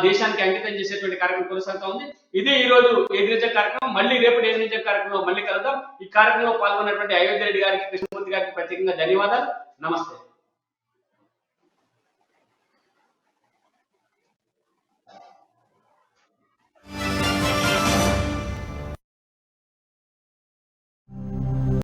S1: దేశానికి అంకితం చేసేటువంటి కార్యక్రమం కొనసాగుతా ఉంది. ఇది ఈ రోజు ఏదిరిజ కార్యక్రమం. మళ్ళీ రేపు ఏదిరిజ కార్యక్రమంలో మళ్ళీ కలుద్దాం. ఈ కార్యక్రమంలో పాల్గొన్నటువంటి అయోధ్య రెడ్డి గారికి, కృష్ణమూర్తి గారికి ప్రత్యేకంగా ధన్యవాదాలు. నమస్తే.